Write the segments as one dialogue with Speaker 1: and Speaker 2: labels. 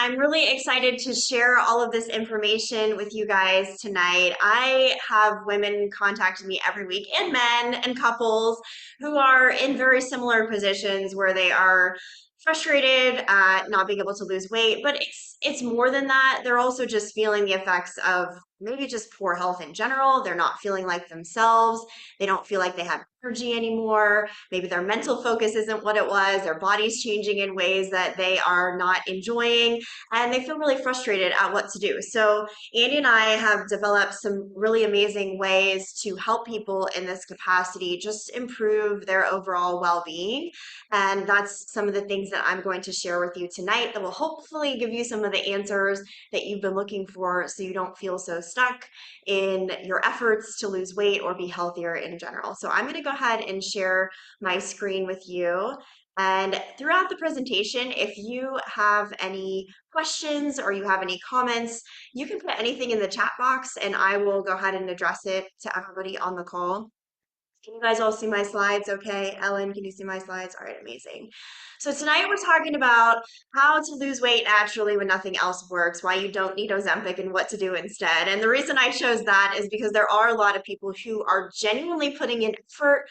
Speaker 1: I'm really excited to share all of this information with you guys tonight. I have women contacting me every week, and men and couples who are in very similar positions where they are frustrated at not being able to lose weight, but it's more than that. They're also just feeling the effects of maybe just poor health in general. They're not feeling like themselves. They don't feel like they have energy anymore. Maybe their mental focus isn't what it was. Their body's changing in ways that they are not enjoying, and they feel really frustrated at what to do. So, Andy and I have developed some really amazing ways to help people in this capacity just improve their overall well being. And that's some of the things that I'm going to share with you tonight that will hopefully give you some of the answers that you've been looking for so you don't feel so stuck in your efforts to lose weight or be healthier in general. So I'm going to go ahead and share my screen with you. And throughout the presentation, if you have any questions or you have any comments, you can put anything in the chat box and I will go ahead and address it to everybody on the call. Can you guys all see my slides? Okay. Ellen, can you see my slides? All right, amazing. So tonight we're talking about how to lose weight naturally when nothing else works, why you don't need Ozempic and what to do instead. And the reason I chose that is because there are a lot of people who are genuinely putting in effort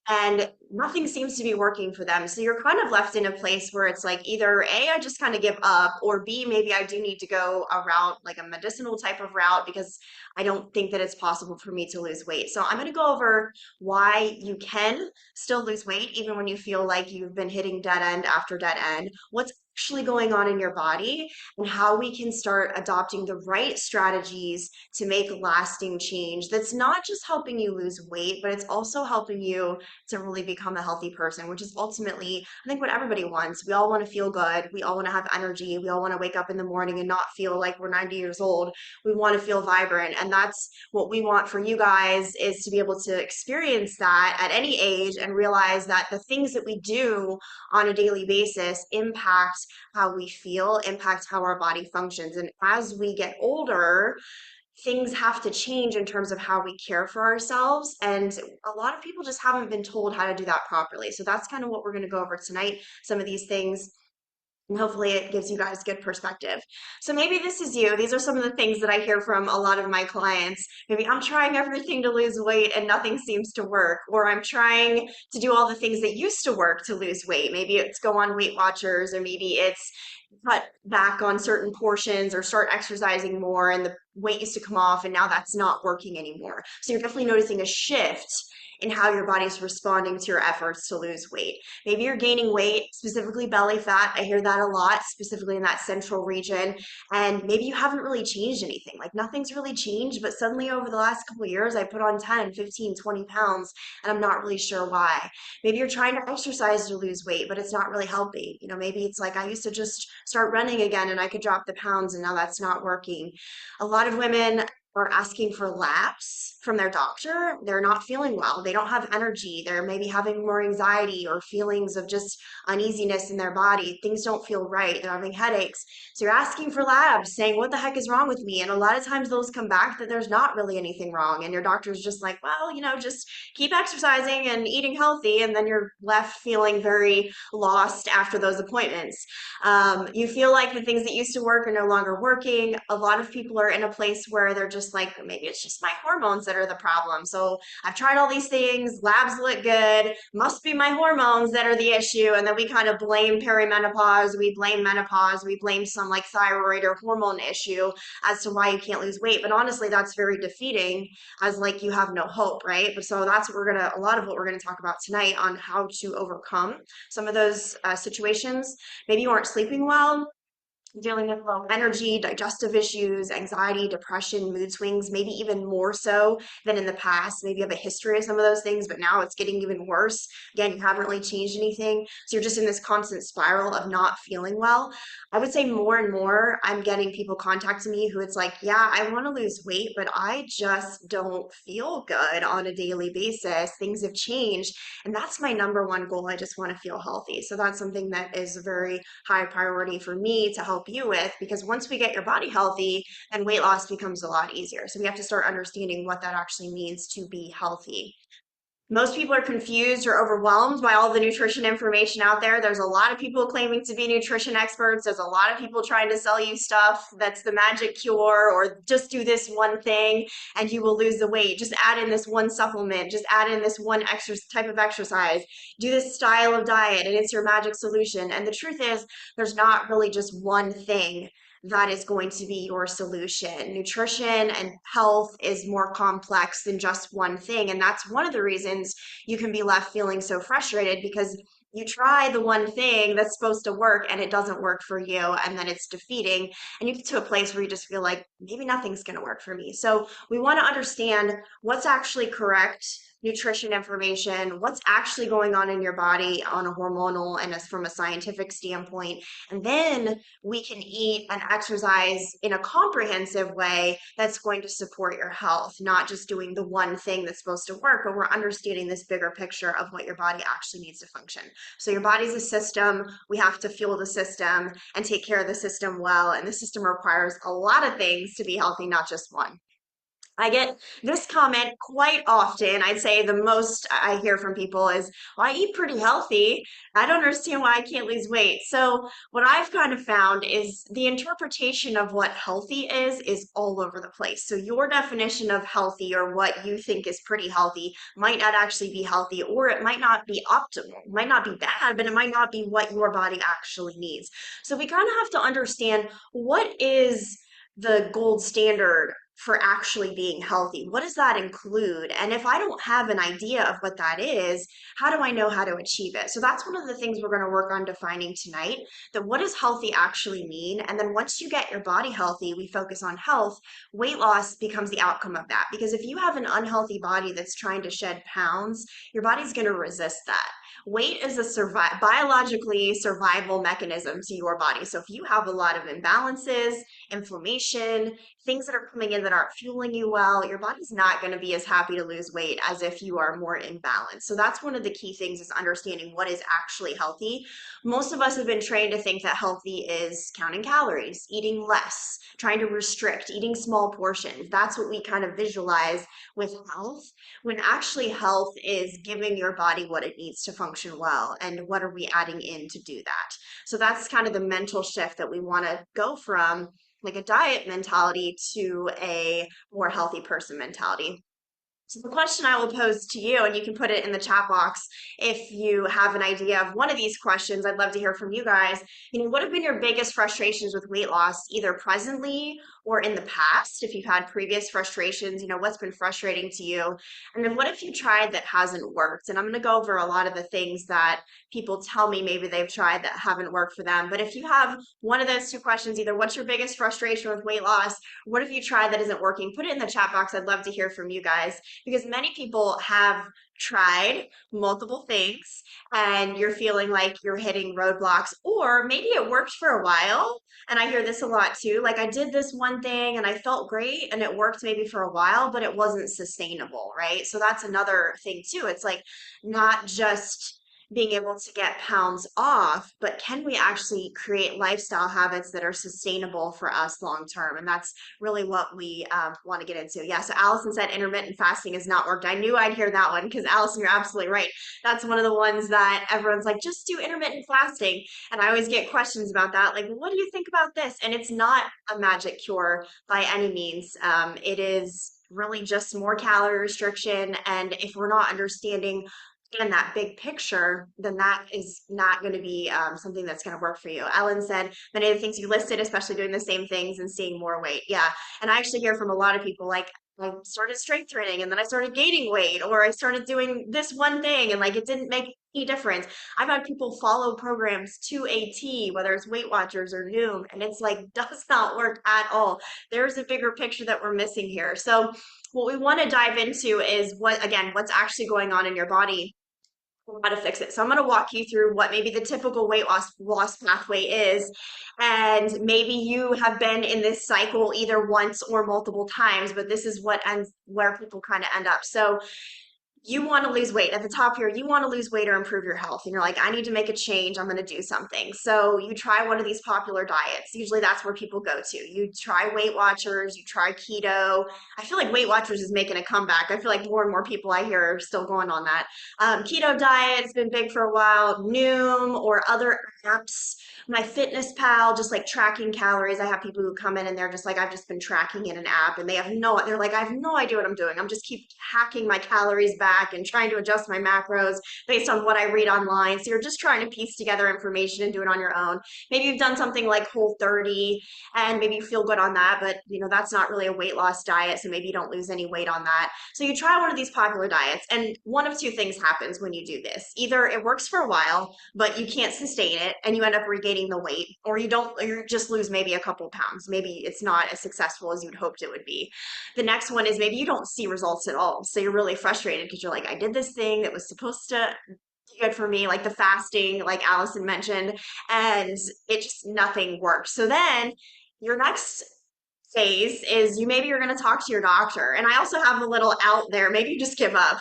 Speaker 1: and nothing seems to be working for them. So you're kind of left in a place where it's like either A, I just kind of give up, or B, maybe I do need to go a route, like a medicinal type of route, because I don't think that it's possible for me to lose weight. So I'm going to go over why you can still lose weight even when you feel like you've been hitting dead end after dead end, what's actually going on in your body, and how we can start adopting the right strategies to make lasting change that's not just helping you lose weight, but it's also helping you to really become a healthy person, which is ultimately, I think, what everybody wants. We all want to feel good. We all want to have energy. We all want to wake up in the morning and not feel like we're 90 years old. We want to feel vibrant. And that's what we want for you guys, is to be able to experience that at any age and realize that the things that we do on a daily basis impact how we feel, impact how our body functions. And as we get older, things have to change in terms of how we care for ourselves. And a lot of people just haven't been told how to do that properly. So that's kind of what we're going to go over tonight, some of these things. And hopefully it gives you guys good perspective. So maybe this is you. These are some of the things that I hear from a lot of my clients. Maybe I'm trying everything to lose weight and nothing seems to work. Or I'm trying to do all the things that used to work to lose weight. Maybe it's go on Weight Watchers, or maybe it's cut back on certain portions or start exercising more and the weight used to come off and now that's not working anymore. So you're definitely noticing a shift in how your body's responding to your efforts to lose weight. Maybe you're gaining weight, specifically belly fat. I hear that a lot, specifically in that central region. And maybe you haven't really changed anything. Like nothing's really changed, but suddenly over the last couple of years, I put on 10, 15, 20 pounds, and I'm not really sure why. Maybe you're trying to exercise to lose weight, but it's not really helping. Maybe it's like I used to just start running again and I could drop the pounds, and now that's not working. A lot of women are asking for labs from their doctor. They're not feeling well. They don't have energy. They're maybe having more anxiety or feelings of just uneasiness in their body. Things don't feel right. They're having headaches. So you're asking for labs, saying, what the heck is wrong with me? And a lot of times those come back that there's not really anything wrong. And your doctor's just like, well, just keep exercising and eating healthy. And then you're left feeling very lost after those appointments. You feel like the things that used to work are no longer working. A lot of people are in a place where they're just like, maybe it's just my hormones that are the problem. So I've tried all these things, labs look good, must be my hormones that are the issue. And then we kind of blame perimenopause, we blame menopause, we blame some like thyroid or hormone issue as to why you can't lose weight. But honestly, that's very defeating, as like you have no hope, right? But so that's what a lot of what we're gonna talk about tonight on how to overcome some of those situations. Maybe you aren't sleeping well, dealing with low energy, digestive issues, anxiety, depression, mood swings, maybe even more so than in the past. Maybe you have a history of some of those things, but now it's getting even worse. Again, you haven't really changed anything. So you're just in this constant spiral of not feeling well. I would say more and more, I'm getting people contacting me who it's like, yeah, I want to lose weight, but I just don't feel good on a daily basis. Things have changed. And that's my number one goal. I just want to feel healthy. So that's something that is a very high priority for me to help you with, because once we get your body healthy, then weight loss becomes a lot easier. So we have to start understanding what that actually means to be healthy. Most people are confused or overwhelmed by all the nutrition information out there. There's a lot of people claiming to be nutrition experts. There's a lot of people trying to sell you stuff that's the magic cure, or just do this one thing and you will lose the weight. Just add in this one supplement, just add in this one extra type of exercise, do this style of diet, and it's your magic solution. And the truth is, there's not really just one thing that is going to be your solution. Nutrition and health is more complex than just one thing. And that's one of the reasons you can be left feeling so frustrated, because you try the one thing that's supposed to work and it doesn't work for you. And then it's defeating. And you get to a place where you just feel like maybe nothing's going to work for me. So we want to understand what's actually correct nutrition information, what's actually going on in your body on a hormonal and from a scientific standpoint. And then we can eat and exercise in a comprehensive way that's going to support your health, not just doing the one thing that's supposed to work, but we're understanding this bigger picture of what your body actually needs to function. So your body's a system. We have to fuel the system and take care of the system well. And the system requires a lot of things to be healthy, not just one. I get this comment quite often. I'd say the most I hear from people is, well, I eat pretty healthy. I don't understand why I can't lose weight. So, what I've kind of found is the interpretation of what healthy is all over the place. So, your definition of healthy, or what you think is pretty healthy, might not actually be healthy, or it might not be optimal. It might not be bad, but it might not be what your body actually needs. So, we kind of have to understand, what is the gold standard for actually being healthy? What does that include? And if I don't have an idea of what that is, how do I know how to achieve it? So that's one of the things we're going to work on defining tonight, that what does healthy actually mean? And then once you get your body healthy, we focus on health, weight loss becomes the outcome of that. Because if you have an unhealthy body that's trying to shed pounds, your body's going to resist that. Weight is a biologically survival mechanism to your body. So if you have a lot of imbalances, inflammation, things that are coming in that aren't fueling you well, your body's not going to be as happy to lose weight as if you are more in balance. So that's one of the key things, is understanding what is actually healthy. Most of us have been trained to think that healthy is counting calories, eating less, trying to restrict, eating small portions. That's what we kind of visualize with health, when actually health is giving your body what it needs to function well, and what are we adding in to do that. So that's kind of the mental shift that we want to go from, like a diet mentality, to a more healthy person mentality. So the question I will pose to you, and you can put it in the chat box if you have an idea of one of these questions. I'd love to hear from you guys. What have been your biggest frustrations with weight loss, either presently or in the past? If you've had previous frustrations, what's been frustrating to you? And then what if you tried that hasn't worked? And I'm going to go over a lot of the things that people tell me maybe they've tried that haven't worked for them. But if you have one of those two questions, either what's your biggest frustration with weight loss, what have you tried that isn't working, put it in the chat box. I'd love to hear from you guys, because many people have tried multiple things and you're feeling like you're hitting roadblocks, or maybe it worked for a while. And I hear this a lot too. Like, I did this one thing and I felt great and it worked maybe for a while, but it wasn't sustainable, right? So that's another thing too. It's like, not just being able to get pounds off, but can we actually create lifestyle habits that are sustainable for us long term? And that's really what we want to get into. Yeah, so Allison said intermittent fasting has not worked. I knew I'd hear that one, because Allison, you're absolutely right. That's one of the ones that everyone's like, just do intermittent fasting. And I always get questions about that. Like, what do you think about this? And it's not a magic cure by any means. It is really just more calorie restriction. And if we're not understanding in that big picture, then that is not going to be something that's going to work for you. Ellen said many of the things you listed, especially doing the same things and seeing more weight. Yeah. And I actually hear from a lot of people, like, I started strength training and then I started gaining weight, or I started doing this one thing and like it didn't make any difference. I've had people follow programs to a T, whether it's Weight Watchers or Noom, and it's like, does not work at all. There's a bigger picture that we're missing here. So what we want to dive into is what's actually going on in your body, how to fix it. So I'm going to walk you through what maybe the typical weight loss pathway is. And maybe you have been in this cycle either once or multiple times, but this is where people kind of end up. So you want to lose weight at the top here. You want to lose weight or improve your health. And you're like, I need to make a change. I'm going to do something. So you try one of these popular diets. Usually that's where people go to. You try Weight Watchers, you try keto. I feel like Weight Watchers is making a comeback. I feel like more and more people I hear are still going on that. Keto diet's been big for a while. Noom or other apps. My Fitness Pal, just like tracking calories. I have people who come in and they're just like, I've just been tracking in an app and they're like, I have no idea what I'm doing. I'm just keep hacking my calories back and trying to adjust my macros based on what I read online. So you're just trying to piece together information and do it on your own. Maybe you've done something like Whole30 and maybe you feel good on that, but that's not really a weight loss diet. So maybe you don't lose any weight on that. So you try one of these popular diets and one of two things happens when you do this. Either it works for a while, but you can't sustain it and you end up regaining the weight, or you just lose maybe a couple pounds. Maybe it's not as successful as you'd hoped it would be. The next one is maybe you don't see results at all. So you're really frustrated because you're like, I did this thing that was supposed to be good for me, like the fasting, like Allison mentioned, and it just nothing worked. So then your next phase is maybe you're going to talk to your doctor. And I also have a little out there. Maybe you just give up.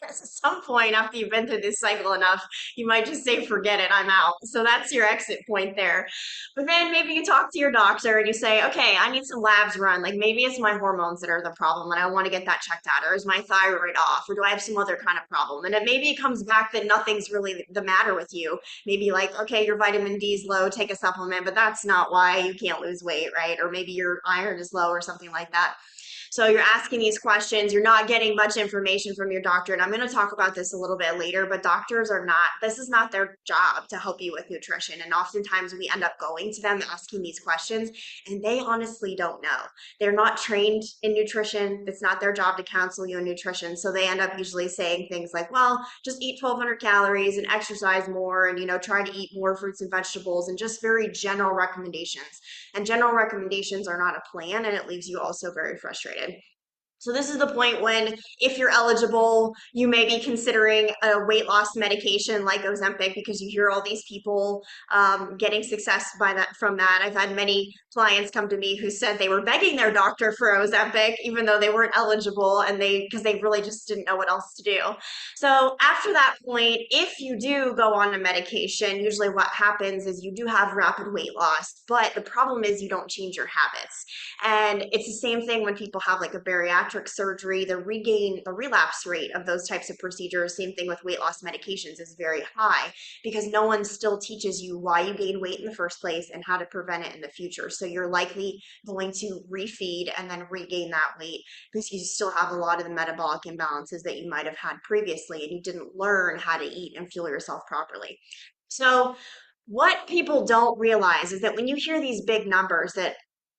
Speaker 1: At some point after you've been through this cycle enough, you might just say, forget it, I'm out. So that's your exit point there. But then maybe you talk to your doctor and you say, okay, I need some labs run. Like maybe it's my hormones that are the problem and I want to get that checked out. Or is my thyroid off? Or do I have some other kind of problem? And then maybe it comes back that nothing's really the matter with you. Maybe like, okay, your vitamin D is low, take a supplement, but that's not why you can't lose weight, right? Or maybe your iron is low or something like that. So you're asking these questions, you're not getting much information from your doctor. And I'm going to talk about this a little bit later, but doctors are not, this is not their job to help you with nutrition. And oftentimes we end up going to them asking these questions and they honestly don't know. They're not trained in nutrition. It's not their job to counsel you in nutrition. So they end up usually saying things like, well, just eat 1,200 calories and exercise more and, try to eat more fruits and vegetables and just very general recommendations. And general recommendations are not a plan, and it leaves you also very frustrated. So this is the point when, if you're eligible, you may be considering a weight loss medication like Ozempic because you hear all these people getting success from that. I've had many clients come to me who said they were begging their doctor for Ozempic even though they weren't eligible and because they really just didn't know what else to do. So after that point, if you do go on a medication, usually what happens is you do have rapid weight loss, but the problem is you don't change your habits. And it's the same thing when people have like a bariatric surgery, the relapse rate of those types of procedures, same thing with weight loss medications, is very high because no one still teaches you why you gain weight in the first place and how to prevent it in the future. So you're likely going to refeed and then regain that weight because you still have a lot of the metabolic imbalances that you might have had previously and you didn't learn how to eat and fuel yourself properly. So what people don't realize is that when you hear these big numbers that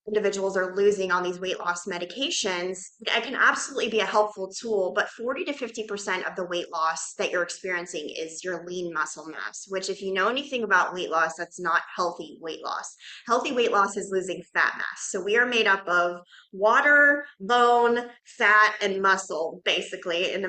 Speaker 1: individuals are losing on these weight loss medications, it can absolutely be a helpful tool, but 40 to 50% of the weight loss that you're experiencing is your lean muscle mass, which if you know anything about weight loss, that's not healthy weight loss. Healthy weight loss is losing fat mass. So we are made up of water, bone, fat, and muscle, basically, in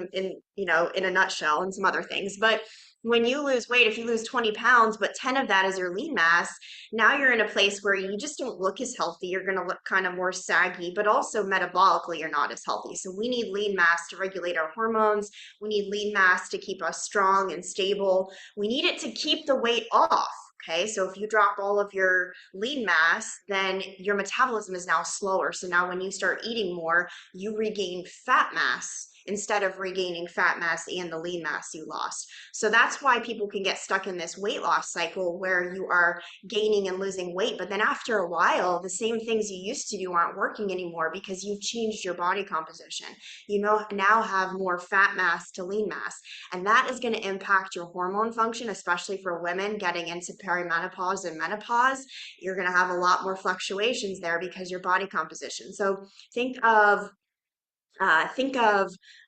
Speaker 1: a nutshell, and some other things. But when you lose weight, if you lose 20 pounds, but 10 of that is your lean mass, now you're in a place where you just don't look as healthy. You're going to look kind of more saggy, but also metabolically, you're not as healthy. So we need lean mass to regulate our hormones. We need lean mass to keep us strong and stable. We need it to keep the weight off. Okay, so if you drop all of your lean mass, then your metabolism is now slower. So now when you start eating more, you regain fat mass instead of regaining fat mass and the lean mass you lost. So that's why people can get stuck in this weight loss cycle where you are gaining and losing weight. But then after a while, the same things you used to do aren't working anymore because you've changed your body composition. Now have more fat mass to lean mass. And that is going to impact your hormone function, especially for women getting into perimenopause and menopause. You're going to have a lot more fluctuations there because your body composition. So think of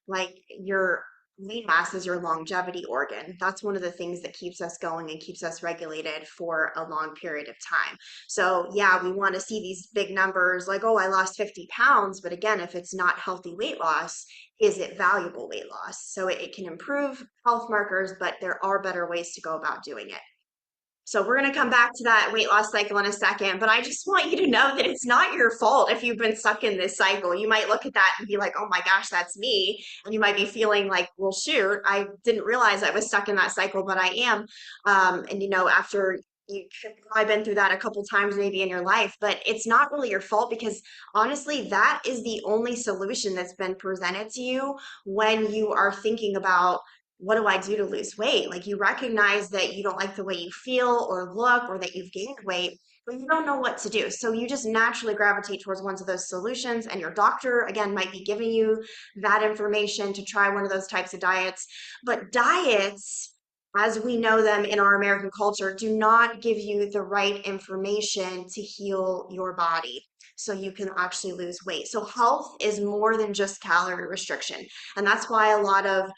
Speaker 1: like your lean mass as your longevity organ. That's one of the things that keeps us going and keeps us regulated for a long period of time. So yeah, we want to see these big numbers like, oh, I lost 50 pounds. But again, if it's not healthy weight loss, is it valuable weight loss? So it can improve health markers, but there are better ways to go about doing it. So we're going to come back to that weight loss cycle in a second, but I just want you to know that it's not your fault if you've been stuck in this cycle. You might look at that and be like, "Oh my gosh, that's me." And you might be feeling like, "Well, shoot, I didn't realize I was stuck in that cycle, but I am." And after you've probably been through that a couple times maybe in your life, but it's not really your fault because honestly, that is the only solution that's been presented to you when you are thinking about what do I do to lose weight? Like you recognize that you don't like the way you feel or look or that you've gained weight, but you don't know what to do. So you just naturally gravitate towards one of those solutions. And your doctor, again, might be giving you that information to try one of those types of diets. But diets, as we know them in our American culture, do not give you the right information to heal your body so you can actually lose weight. So health is more than just calorie restriction. And that's why a lot of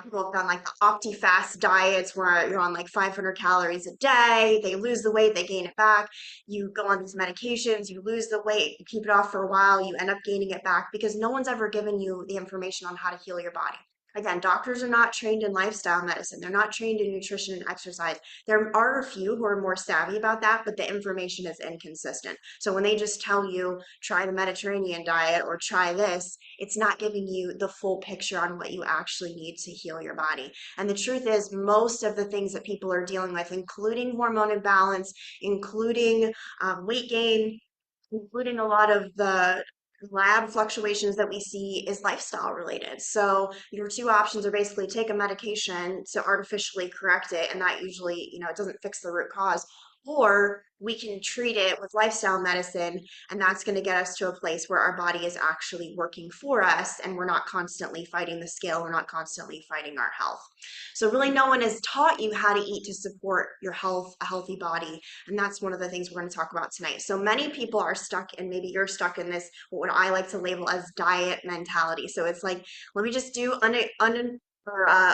Speaker 1: people have done like the opti-fast diets where you're on like 500 calories a day, they lose the weight, they gain it back. You go on these medications, you lose the weight, you keep it off for a while, you end up gaining it back because no one's ever given you the information on how to heal your body. Again, doctors are not trained in lifestyle medicine. They're not trained in nutrition and exercise. There are a few who are more savvy about that, but the information is inconsistent. So when they just tell you, try the Mediterranean diet or try this, it's not giving you the full picture on what you actually need to heal your body. And the truth is, most of the things that people are dealing with, including hormone imbalance, including weight gain, including a lot of the lab fluctuations that we see is lifestyle related. So your two options are basically take a medication to artificially correct it, and that usually, it doesn't fix the root cause, or we can treat it with lifestyle medicine, and that's going to get us to a place where our body is actually working for us and we're not constantly fighting the scale, we're not constantly fighting our health. So really no one has taught you how to eat to support your health, a healthy body, and that's one of the things we're going to talk about tonight. So many people are stuck, and maybe you're stuck in this, what I like to label as diet mentality. So it's like, let me just do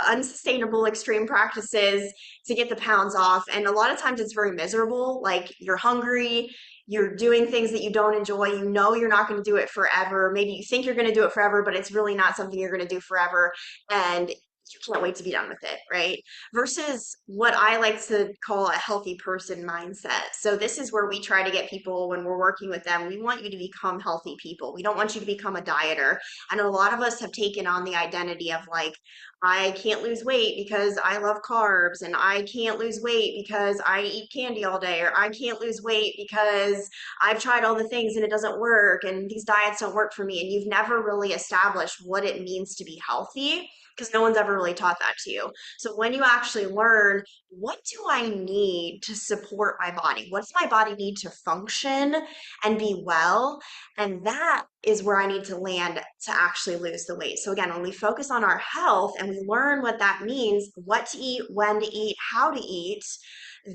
Speaker 1: unsustainable extreme practices to get the pounds off. And a lot of times it's very miserable. Like you're hungry, you're doing things that you don't enjoy. You know you're not going to do it forever. Maybe you think you're going to do it forever, but it's really not something you're going to do forever. And you can't wait to be done with it, right? Versus what I like to call a healthy person mindset. So this is where we try to get people when we're working with them. We want you to become healthy people. We don't want you to become a dieter. And a lot of us have taken on the identity of like, I can't lose weight because I love carbs, and I can't lose weight because I eat candy all day, or I can't lose weight because I've tried all the things and it doesn't work, and these diets don't work for me. And you've never really established what it means to be healthy because no one's ever really taught that to you. So when you actually learn, what do I need to support my body? What does my body need to function and be well? And that is where I need to land to actually lose the weight. So again, when we focus on our health and we learn what that means, what to eat, when to eat, how to eat,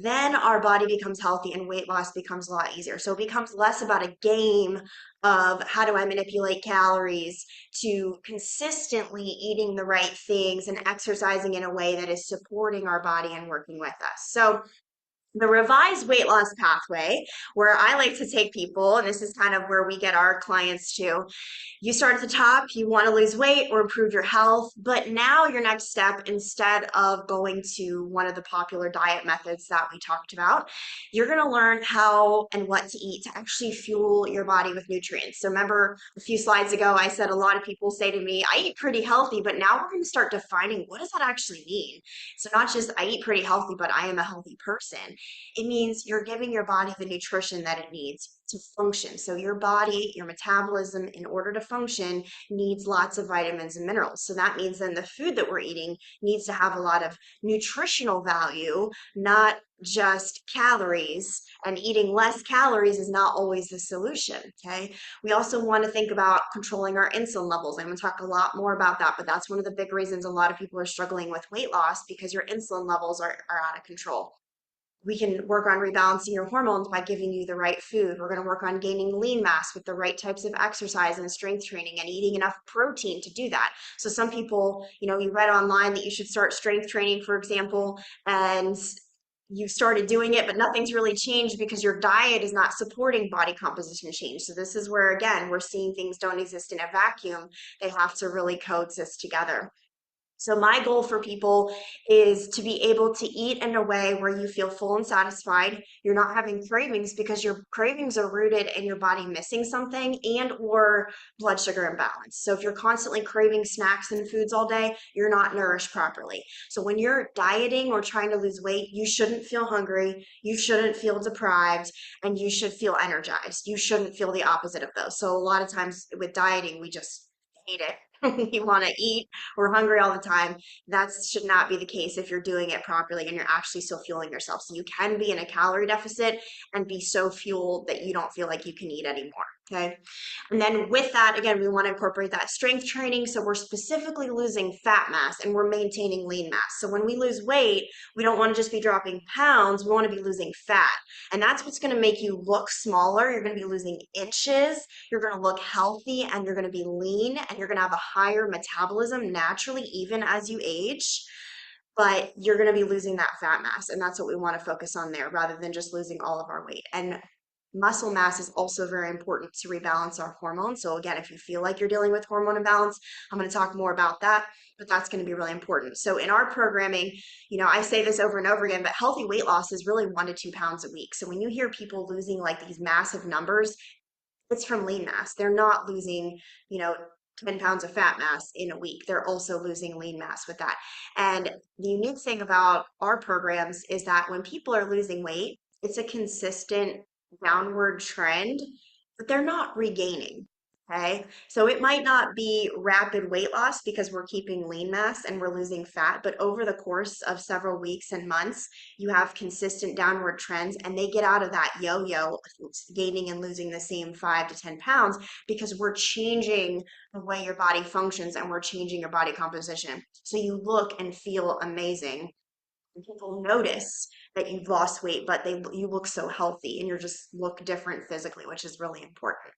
Speaker 1: then our body becomes healthy and weight loss becomes a lot easier. So it becomes less about a game of how do I manipulate calories to consistently eating the right things and exercising in a way that is supporting our body and working with us. So the revised weight loss pathway, where I like to take people, and this is kind of where we get our clients to, you start at the top, you want to lose weight or improve your health, but now your next step, instead of going to one of the popular diet methods that we talked about, you're going to learn how and what to eat to actually fuel your body with nutrients. So remember a few slides ago, I said a lot of people say to me, I eat pretty healthy, but now we're going to start defining what does that actually mean? So not just I eat pretty healthy, but I am a healthy person. It means you're giving your body the nutrition that it needs to function. So your body, your metabolism, in order to function, needs lots of vitamins and minerals. So that means then the food that we're eating needs to have a lot of nutritional value, not just calories. And eating less calories is not always the solution. Okay. We also want to think about controlling our insulin levels. I'm going to talk a lot more about that, but that's one of the big reasons a lot of people are struggling with weight loss because your insulin levels are out of control. We can work on rebalancing your hormones by giving you the right food. We're going to work on gaining lean mass with the right types of exercise and strength training and eating enough protein to do that. So some people, you read online that you should start strength training, for example, and you started doing it, but nothing's really changed because your diet is not supporting body composition change. So this is where, again, we're seeing things don't exist in a vacuum. They have to really coexist together. So my goal for people is to be able to eat in a way where you feel full and satisfied. You're not having cravings because your cravings are rooted in your body missing something and or blood sugar imbalance. So if you're constantly craving snacks and foods all day, you're not nourished properly. So when you're dieting or trying to lose weight, you shouldn't feel hungry, you shouldn't feel deprived, and you should feel energized. You shouldn't feel the opposite of those. So a lot of times with dieting, we just hate it. We want to eat, we're hungry all the time. That should not be the case if you're doing it properly and you're actually still fueling yourself. So you can be in a calorie deficit and be so fueled that you don't feel like you can eat anymore. Okay. And then with that, again, we want to incorporate that strength training. So we're specifically losing fat mass and we're maintaining lean mass. So when we lose weight, we don't want to just be dropping pounds. We want to be losing fat. And that's what's going to make you look smaller. You're going to be losing inches. You're going to look healthy and you're going to be lean and you're going to have a higher metabolism naturally, even as you age. But you're going to be losing that fat mass. And that's what we want to focus on there rather than just losing all of our weight. And muscle mass is also very important to rebalance our hormones. So again, if you feel like you're dealing with hormone imbalance, I'm going to talk more about that, but that's going to be really important. So in our programming, I say this over and over again, but healthy weight loss is really 1 to 2 pounds a week. So when you hear people losing like these massive numbers, it's from lean mass. They're not losing, 10 pounds of fat mass in a week. They're also losing lean mass with that. And the unique thing about our programs is that when people are losing weight, it's a consistent downward trend, but they're not regaining. Okay. So it might not be rapid weight loss because we're keeping lean mass and we're losing fat, but over the course of several weeks and months, you have consistent downward trends and they get out of that yo-yo gaining and losing the same 5 to 10 pounds because we're changing the way your body functions and we're changing your body composition. So you look and feel amazing. And people notice that you've lost weight, but you look so healthy and you just look different physically, which is really important.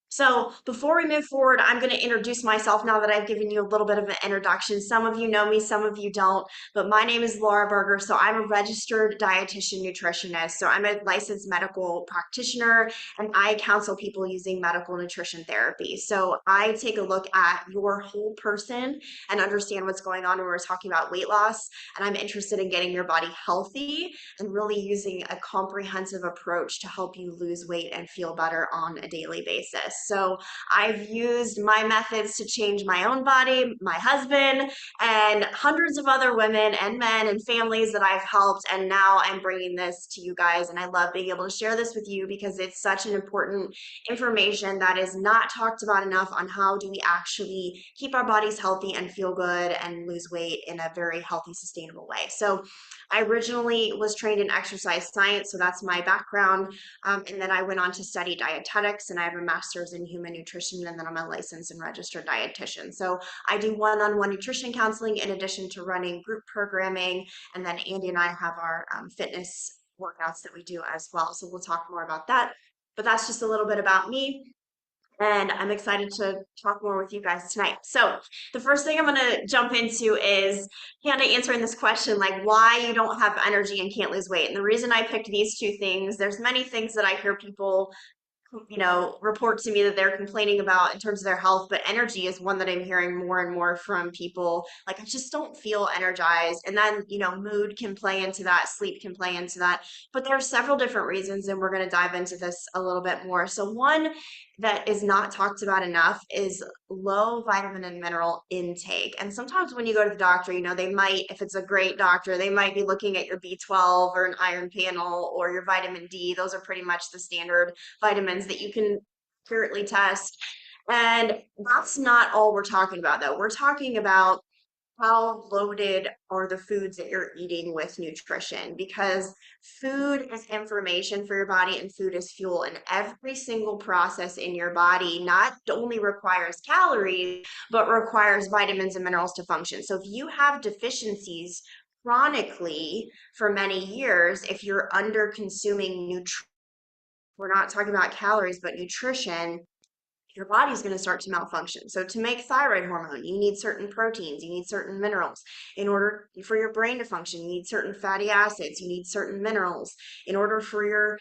Speaker 1: So before we move forward, I'm going to introduce myself now that I've given you a little bit of an introduction. Some of you know me, some of you don't, but my name is Laura Berger. So I'm a registered dietitian nutritionist. So I'm a licensed medical practitioner and I counsel people using medical nutrition therapy. So I take a look at your whole person and understand what's going on when we're talking about weight loss. And I'm interested in getting your body healthy and really using a comprehensive approach to help you lose weight and feel better on a daily basis. So I've used my methods to change my own body, my husband, and hundreds of other women and men and families that I've helped. And now I'm bringing this to you guys. And I love being able to share this with you because it's such an important information that is not talked about enough on how do we actually keep our bodies healthy and feel good and lose weight in a very healthy, sustainable way. So I originally was trained in exercise science, so that's my background. And then I went on to study dietetics, and I have a master's in human nutrition, and then I'm a licensed and registered dietitian. So I do one-on-one nutrition counseling in addition to running group programming. And then Andy and I have our fitness workouts that we do as well. So we'll talk more about that. But that's just a little bit about me. And I'm excited to talk more with you guys tonight. So the first thing I'm going to jump into is kind of answering this question, like why you don't have energy and can't lose weight. And the reason I picked these two things, there's many things that I hear people report to me that they're complaining about in terms of their health, but energy is one that I'm hearing more and more from people. Like, I just don't feel energized. And then, mood can play into that, sleep can play into that. But there are several different reasons, and we're going to dive into this a little bit more. So, one that is not talked about enough is low vitamin and mineral intake. And sometimes when you go to the doctor, they might, if it's a great doctor, they might be looking at your B12 or an iron panel or your vitamin D. Those are pretty much the standard vitamins that you can accurately test. And that's not all we're talking about, though. We're talking about how loaded are the foods that you're eating with nutrition, because food is information for your body and food is fuel, and every single process in your body not only requires calories but requires vitamins and minerals to function. So if you have deficiencies chronically for many years, if you're under consuming nutrition, we're not talking about calories but nutrition, your body's going to start to malfunction. So to make thyroid hormone, you need certain proteins, you need certain minerals. In order for your brain to function, you need certain fatty acids, you need certain minerals. In order for your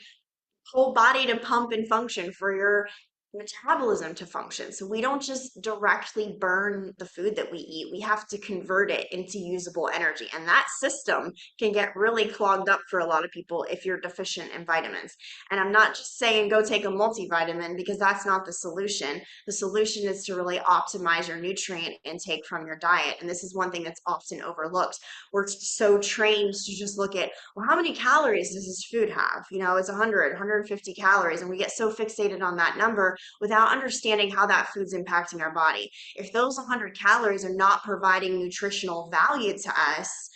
Speaker 1: whole body to pump and function, for your metabolism to function. So we don't just directly burn the food that we eat. We have to convert it into usable energy. And that system can get really clogged up for a lot of people if you're deficient in vitamins. And I'm not just saying go take a multivitamin because that's not the solution. The solution is to really optimize your nutrient intake from your diet. And this is one thing that's often overlooked. We're so trained to just look at, well, how many calories does this food have? You know, it's 100, 150 calories. And we get so fixated on that number without understanding how that food's impacting our body. If those 100 calories are not providing nutritional value to us,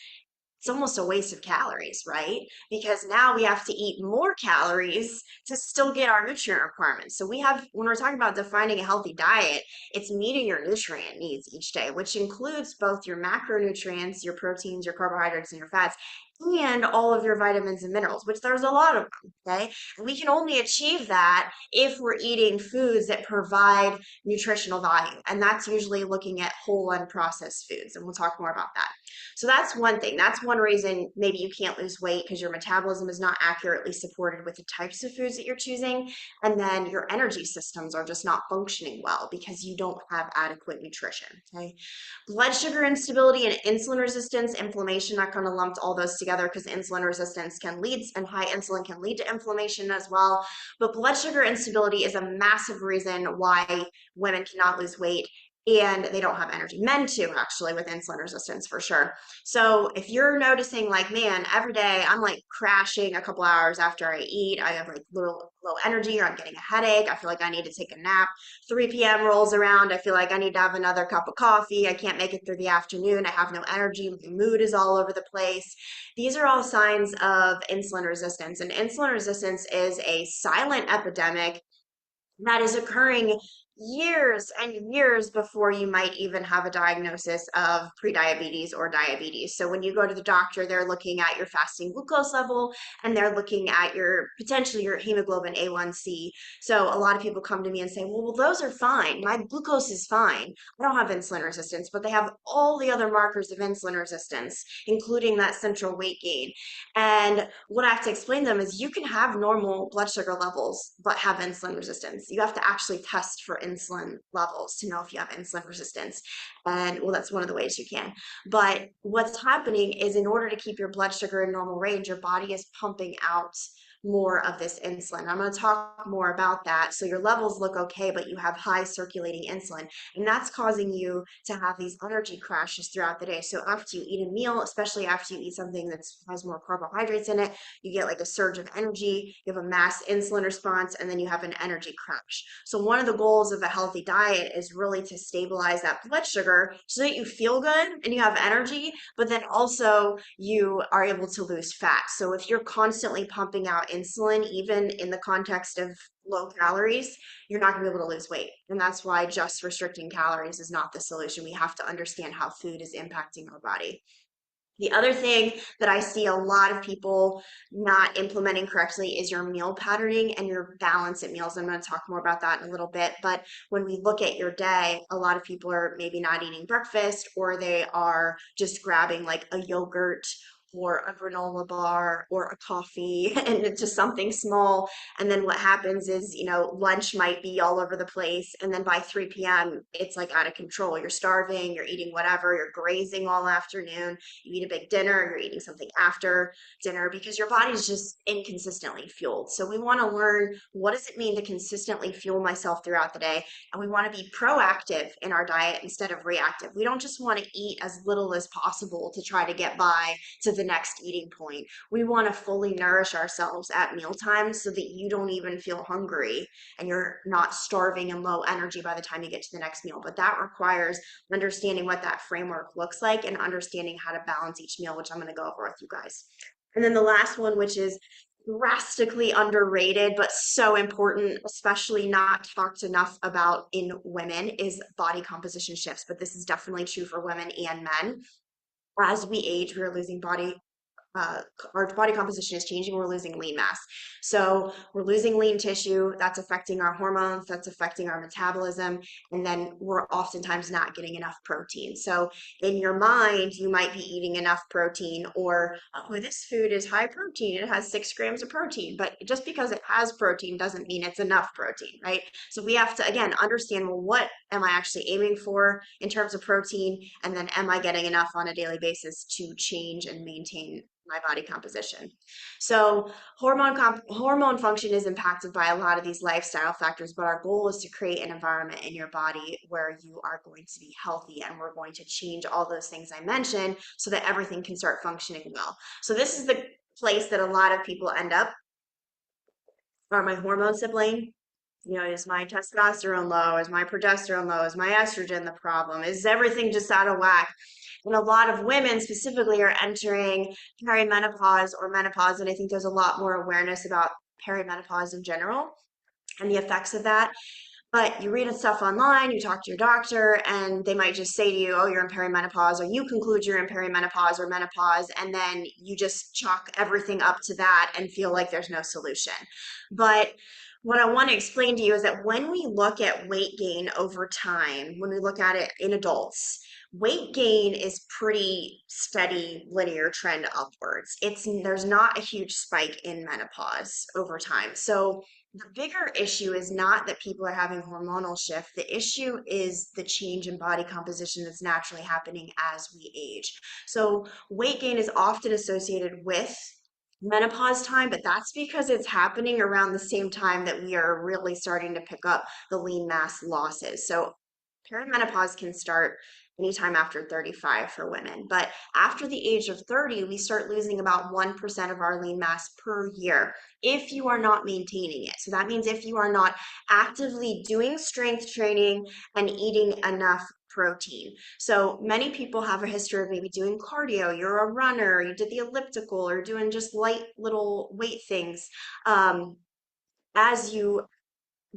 Speaker 1: it's almost a waste of calories, right? Because now we have to eat more calories to still get our nutrient requirements. So we have, when we're talking about defining a healthy diet, it's meeting your nutrient needs each day, which includes both your macronutrients, your proteins, your carbohydrates, and your fats, and all of your vitamins and minerals, which there's a lot of them, okay? And we can only achieve that if we're eating foods that provide nutritional value. And that's usually looking at whole unprocessed foods. And we'll talk more about that. So that's one thing. That's one reason maybe you can't lose weight because your metabolism is not accurately supported with the types of foods that you're choosing. And then your energy systems are just not functioning well because you don't have adequate nutrition. Okay. Blood sugar instability and insulin resistance, inflammation, I kind of lumped all those together because insulin resistance can lead and high insulin can lead to inflammation as well. But blood sugar instability is a massive reason why women cannot lose weight and they don't have energy. Men too, actually, with insulin resistance for sure. So if you're noticing like, man, every day I'm like crashing a couple hours after I eat, I have like little low energy or I'm getting a headache, I feel like I need to take a nap. 3 p.m. rolls around, I feel like I need to have another cup of coffee. I can't make it through the afternoon. I have no energy. My mood is all over the place. These are all signs of insulin resistance. And insulin resistance is a silent epidemic that is occurring years and years before you might even have a diagnosis of prediabetes or diabetes. So when you go to the doctor, they're looking at your fasting glucose level and they're looking at your potentially your hemoglobin A1C. So a lot of people come to me and say, well, those are fine. My glucose is fine. I don't have insulin resistance, but they have all the other markers of insulin resistance, including that central weight gain. And what I have to explain to them is you can have normal blood sugar levels, but have insulin resistance. You have to actually test for insulin levels to know if you have insulin resistance. And well, that's one of the ways you can. But what's happening is in order to keep your blood sugar in normal range, your body is pumping out more of this insulin. I'm going to talk more about that. So your levels look okay, but you have high circulating insulin, and that's causing you to have these energy crashes throughout the day. So after you eat a meal, especially after you eat something that has more carbohydrates in it, you get like a surge of energy, you have a mass insulin response, and then you have an energy crash. So one of the goals of a healthy diet is really to stabilize that blood sugar so that you feel good and you have energy, but then also you are able to lose fat. So if you're constantly pumping out insulin, even in the context of low calories, you're not going to be able to lose weight. And that's why just restricting calories is not the solution. We have to understand how food is impacting our body. The other thing that I see a lot of people not implementing correctly is your meal patterning and your balance at meals. I'm going to talk more about that in a little bit. But when we look at your day, a lot of people are maybe not eating breakfast or they are just grabbing like a yogurt or a granola bar or a coffee and it's just something small. And then what happens is, you know, lunch might be all over the place. And then by 3 p.m., it's like out of control. You're starving, you're eating whatever, you're grazing all afternoon. You eat a big dinner, you're eating something after dinner because your body's just inconsistently fueled. So we want to learn, what does it mean to consistently fuel myself throughout the day? And we want to be proactive in our diet instead of reactive. We don't just want to eat as little as possible to try to get by to the next eating point. We want to fully nourish ourselves at mealtime so that you don't even feel hungry and you're not starving and low energy by the time you get to the next meal. But that requires understanding what that framework looks like and understanding how to balance each meal, which I'm going to go over with you guys. And then the last one, which is drastically underrated, but so important, especially not talked enough about in women, is body composition shifts. But this is definitely true for women and men. As we age, we are losing body our body composition is changing, we're losing lean mass. So we're losing lean tissue, that's affecting our hormones, that's affecting our metabolism, and then we're oftentimes not getting enough protein. So in your mind, you might be eating enough protein, or, oh, this food is high protein, it has 6 grams of protein. But just because it has protein doesn't mean it's enough protein, right? So we have to, again, understand, well, what am I actually aiming for in terms of protein? And then am I getting enough on a daily basis to change and maintain my body composition? So hormone function is impacted by a lot of these lifestyle factors, but our goal is to create an environment in your body where you are going to be healthy, and we're going to change all those things I mentioned so that everything can start functioning well. So this is the place that a lot of people end up. Are my hormone sibling? You know, is my testosterone low? Is my progesterone low? Is my estrogen the problem? Is everything just out of whack? And a lot of women specifically are entering perimenopause or menopause, and I think there's a lot more awareness about perimenopause in general and the effects of that. But you read stuff online, you talk to your doctor, and they might just say to you, oh, you're in perimenopause, or you conclude you're in perimenopause or menopause, and then you just chalk everything up to that and feel like there's no solution. But what I want to explain to you is that when we look at weight gain over time, when we look at it in adults, weight gain is pretty steady linear trend upwards. There's not a huge spike in menopause over time. So the bigger issue is not that people are having hormonal shift. The issue is the change in body composition that's naturally happening as we age. So weight gain is often associated with menopause time, but that's because it's happening around the same time that we are really starting to pick up the lean mass losses. So perimenopause can start anytime after 35 for women, but after the age of 30, we start losing about 1% of our lean mass per year if you are not maintaining it. So that means if you are not actively doing strength training and eating enough protein. So many people have a history of maybe doing cardio, you're a runner, you did the elliptical, or doing just light little weight things. Um, as you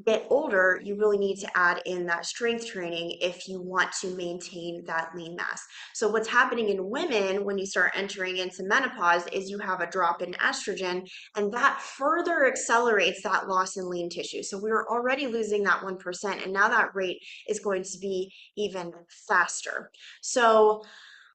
Speaker 1: get older, you really need to add in that strength training if you want to maintain that lean mass. So what's happening in women when you start entering into menopause is you have a drop in estrogen, and that further accelerates that loss in lean tissue. So we were already losing that 1%, and now that rate is going to be even faster. So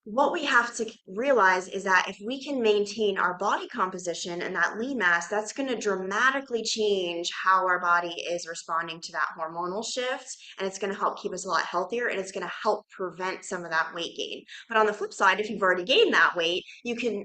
Speaker 1: what we have to realize is that if we can maintain our body composition and that lean mass, that's going to dramatically change how our body is responding to that hormonal shift. And it's going to help keep us a lot healthier, and it's going to help prevent some of that weight gain. But on the flip side, if you've already gained that weight,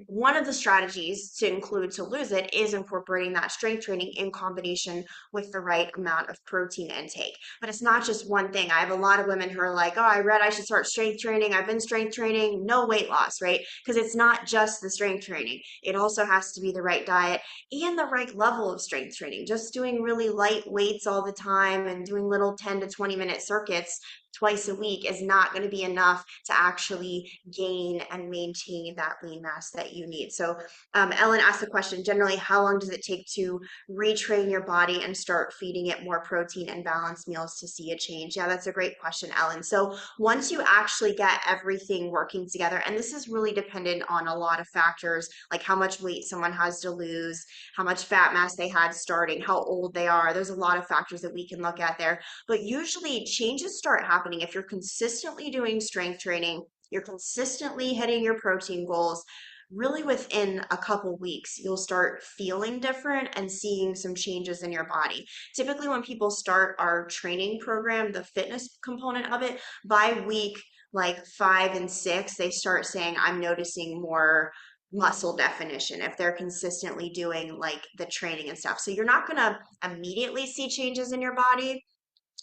Speaker 1: one of the strategies to include to lose it is incorporating that strength training in combination with the right amount of protein intake. But it's not just one thing. I have a lot of women who are like, oh, I read I should start strength training. I've been strength training, no weight loss, right? Because it's not just the strength training. It also has to be the right diet and the right level of strength training. Just doing really light weights all the time and doing little 10 to 20-minute circuits twice a week is not going to be enough to actually gain and maintain that lean mass that you need. So Ellen asked the question, generally, how long does it take to retrain your body and start feeding it more protein and balanced meals to see a change? Yeah, that's a great question, Ellen. So once you actually get everything working together, and this is really dependent on a lot of factors, like how much weight someone has to lose, how much fat mass they had starting, how old they are. There's a lot of factors that we can look at there. But usually changes start happening if you're consistently doing strength training, you're consistently hitting your protein goals. Really within a couple weeks, you'll start feeling different and seeing some changes in your body. Typically, when people start our training program, the fitness component of it, by week like 5 and 6, they start saying, I'm noticing more muscle definition if they're consistently doing like the training and stuff. So you're not going to immediately see changes in your body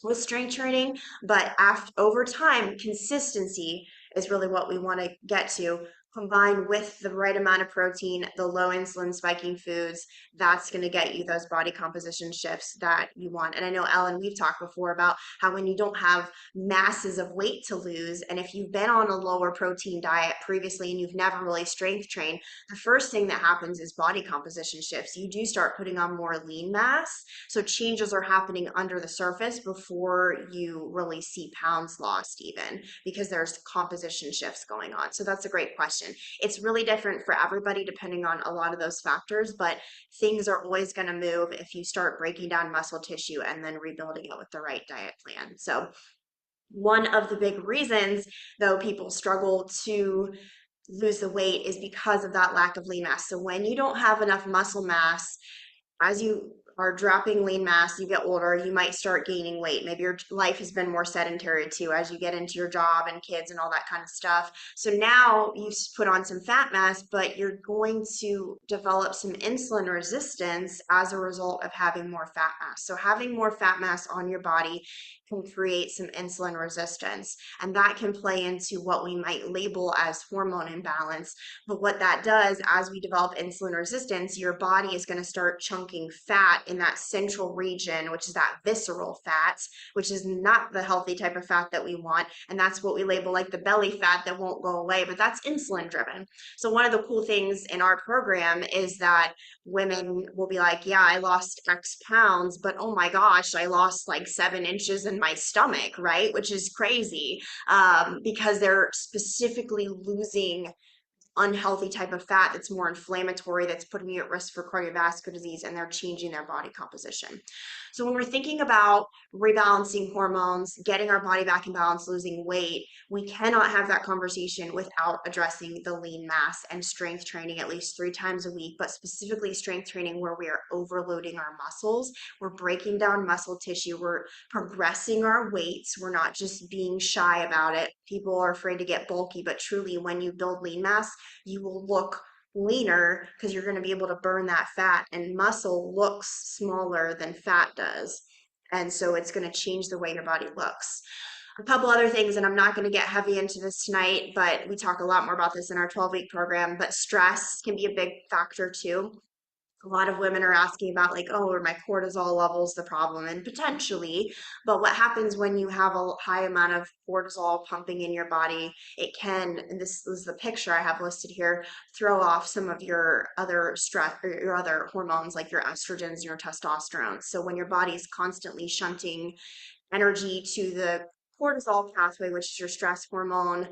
Speaker 1: with strength training, but over time, consistency is really what we want to get to, combined with the right amount of protein, the low insulin spiking foods. That's going to get you those body composition shifts that you want. And I know, Ellen, we've talked before about how when you don't have masses of weight to lose, and if you've been on a lower protein diet previously and you've never really strength trained, the first thing that happens is body composition shifts. You do start putting on more lean mass. So changes are happening under the surface before you really see pounds lost, even because there's composition shifts going on. So that's a great question. composition. It's really different for everybody depending on a lot of those factors, but things are always going to move if you start breaking down muscle tissue and then rebuilding it with the right diet plan. So one of the big reasons, though, people struggle to lose the weight is because of that lack of lean mass. So when you don't have enough muscle mass, as you are dropping lean mass, you get older, you might start gaining weight. Maybe your life has been more sedentary too as you get into your job and kids and all that kind of stuff. So now you've put on some fat mass, but you're going to develop some insulin resistance as a result of having more fat mass. So having more fat mass on your body can create some insulin resistance, and that can play into what we might label as hormone imbalance. But what that does, as we develop insulin resistance, your body is going to start chunking fat in that central region, which is that visceral fat, which is not the healthy type of fat that we want. And that's what we label like the belly fat that won't go away, but that's insulin driven. So one of the cool things in our program is that women will be like, yeah, I lost X pounds, but oh my gosh, I lost like 7 inches in my stomach, right? Which is crazy, because they're specifically losing unhealthy type of fat that's more inflammatory, that's putting you at risk for cardiovascular disease, and they're changing their body composition. So when we're thinking about rebalancing hormones, getting our body back in balance, losing weight, we cannot have that conversation without addressing the lean mass and strength training at least 3 times a week, but specifically strength training where we are overloading our muscles. We're breaking down muscle tissue. We're progressing our weights. We're not just being shy about it. People are afraid to get bulky, but truly when you build lean mass, you will look leaner because you're going to be able to burn that fat, and muscle looks smaller than fat does. And so it's going to change the way your body looks. A couple other things, and I'm not going to get heavy into this tonight, but we talk a lot more about this in our 12-week program, but stress can be a big factor too. A lot of women are asking about like, oh, are my cortisol levels the problem? And potentially, but what happens when you have a high amount of cortisol pumping in your body, it can, and this is the picture I have listed here, throw off some of your other stress or your other hormones like your estrogens and your testosterone. So when your body is constantly shunting energy to the cortisol pathway, which is your stress hormone,